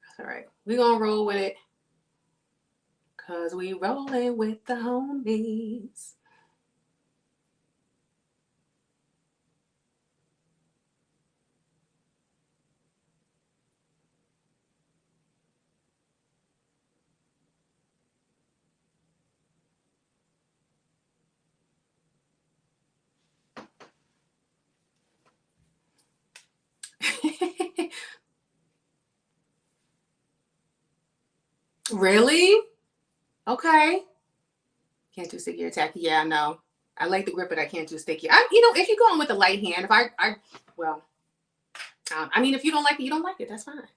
That's all right. We gonna roll with it because we rolling with the homies. Really? Okay. Can't do sticky or tacky. Yeah, I know. I like the grip, but I can't do sticky. If you're going with a light hand, if you don't like it, you don't like it. That's fine.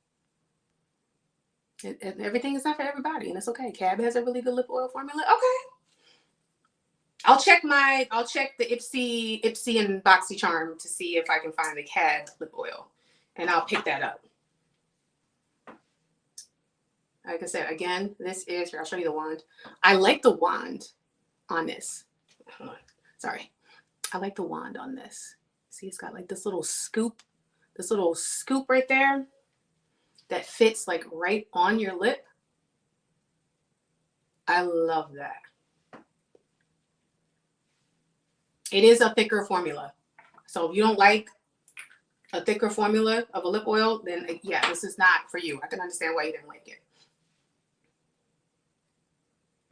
Everything is not for everybody, and it's okay. Cab has a really good lip oil formula. Okay. I'll check the Ipsy and BoxyCharm to see if I can find the CAD lip oil, and I'll pick that up. Like I said, again, this is here. I'll show you the wand. I like the wand on this. Hold on. Sorry. I like the wand on this. See, it's got like this little scoop right there that fits like right on your lip. I love that. It is a thicker formula. So if you don't like a thicker formula of a lip oil, then yeah, this is not for you. I can understand why you didn't like it.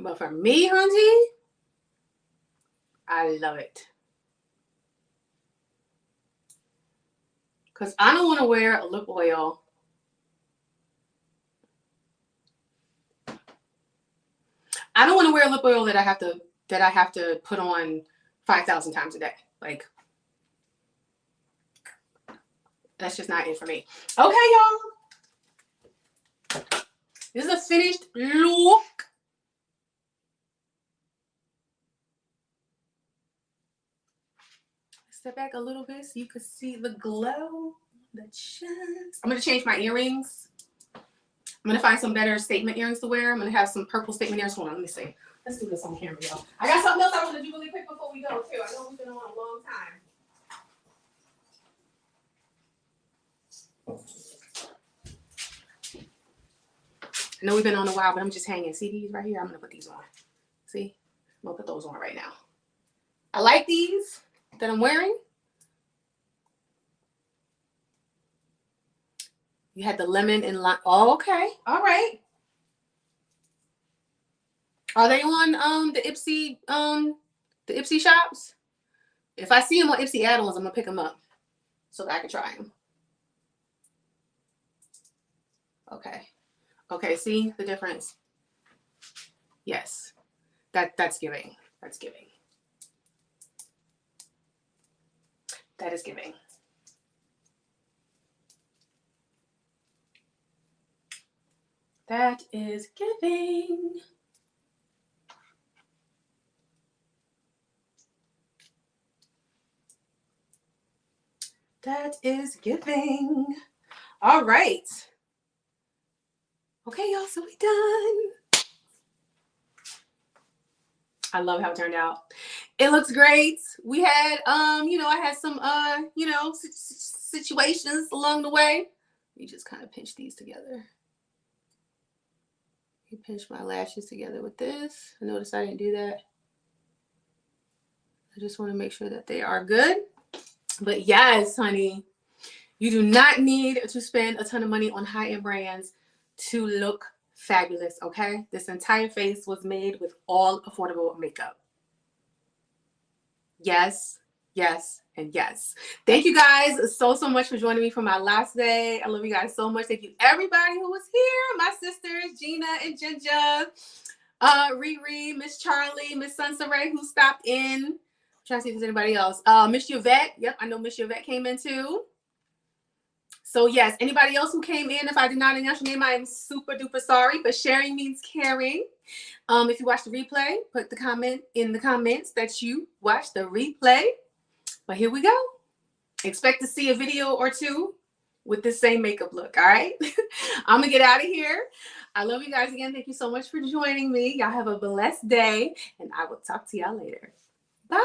But for me, hunty, I love it. Because I don't want to wear a lip oil that I have to put on 5,000 times a day. Like, that's just not it for me. Okay, y'all. This is a finished look. Step back a little bit so you can see the glow, the chest. I'm going to change my earrings. I'm going to find some better statement earrings to wear. I'm going to have some purple statement earrings. Hold on, let me see. Let's do this on camera, y'all. I got something else I want to do really quick before we go, too. I know we've been on a long time. I know we've been on a while, but I'm just hanging. See these right here? I'm going to put these on. See? I'm going to put those on right now. I like these that I'm wearing. You had the lemon and lime. Oh, okay. All right. Are they on the Ipsy shops? If I see them on Ipsy add-ons, I'm gonna pick them up so that I can try them. Okay. Okay, see the difference? Yes. That's giving. That's giving. That is giving. That is giving. That is giving. All right. Okay, y'all, so we done. I love how it turned out. It looks great. We had, I had some, situations along the way. You just kind of pinch these together. You pinch my lashes together with this. I noticed I didn't do that. I just want to make sure that they are good. But yes, honey, you do not need to spend a ton of money on high-end brands to look fabulous, okay? This entire face was made with all affordable makeup. Yes, yes, and yes. Thank you guys so much for joining me for my last day. I love you guys so much. Thank you everybody who was here. My sisters, Gina and Ginger, Riri, Miss Charlie, Miss Sunsaray, who stopped in. I'm trying to see if there's anybody else. Miss Yvette. Yep, I know Miss Yvette came in too. So yes, anybody else who came in, if I did not announce your name, I am super duper sorry, but sharing means caring. If you watch the replay, put the comment in the comments that you watched the replay. But here we go. Expect to see a video or two with the same makeup look, all right? I'm gonna get out of here. I love you guys again. Thank you so much for joining me. Y'all have a blessed day, and I will talk to y'all later. Bye.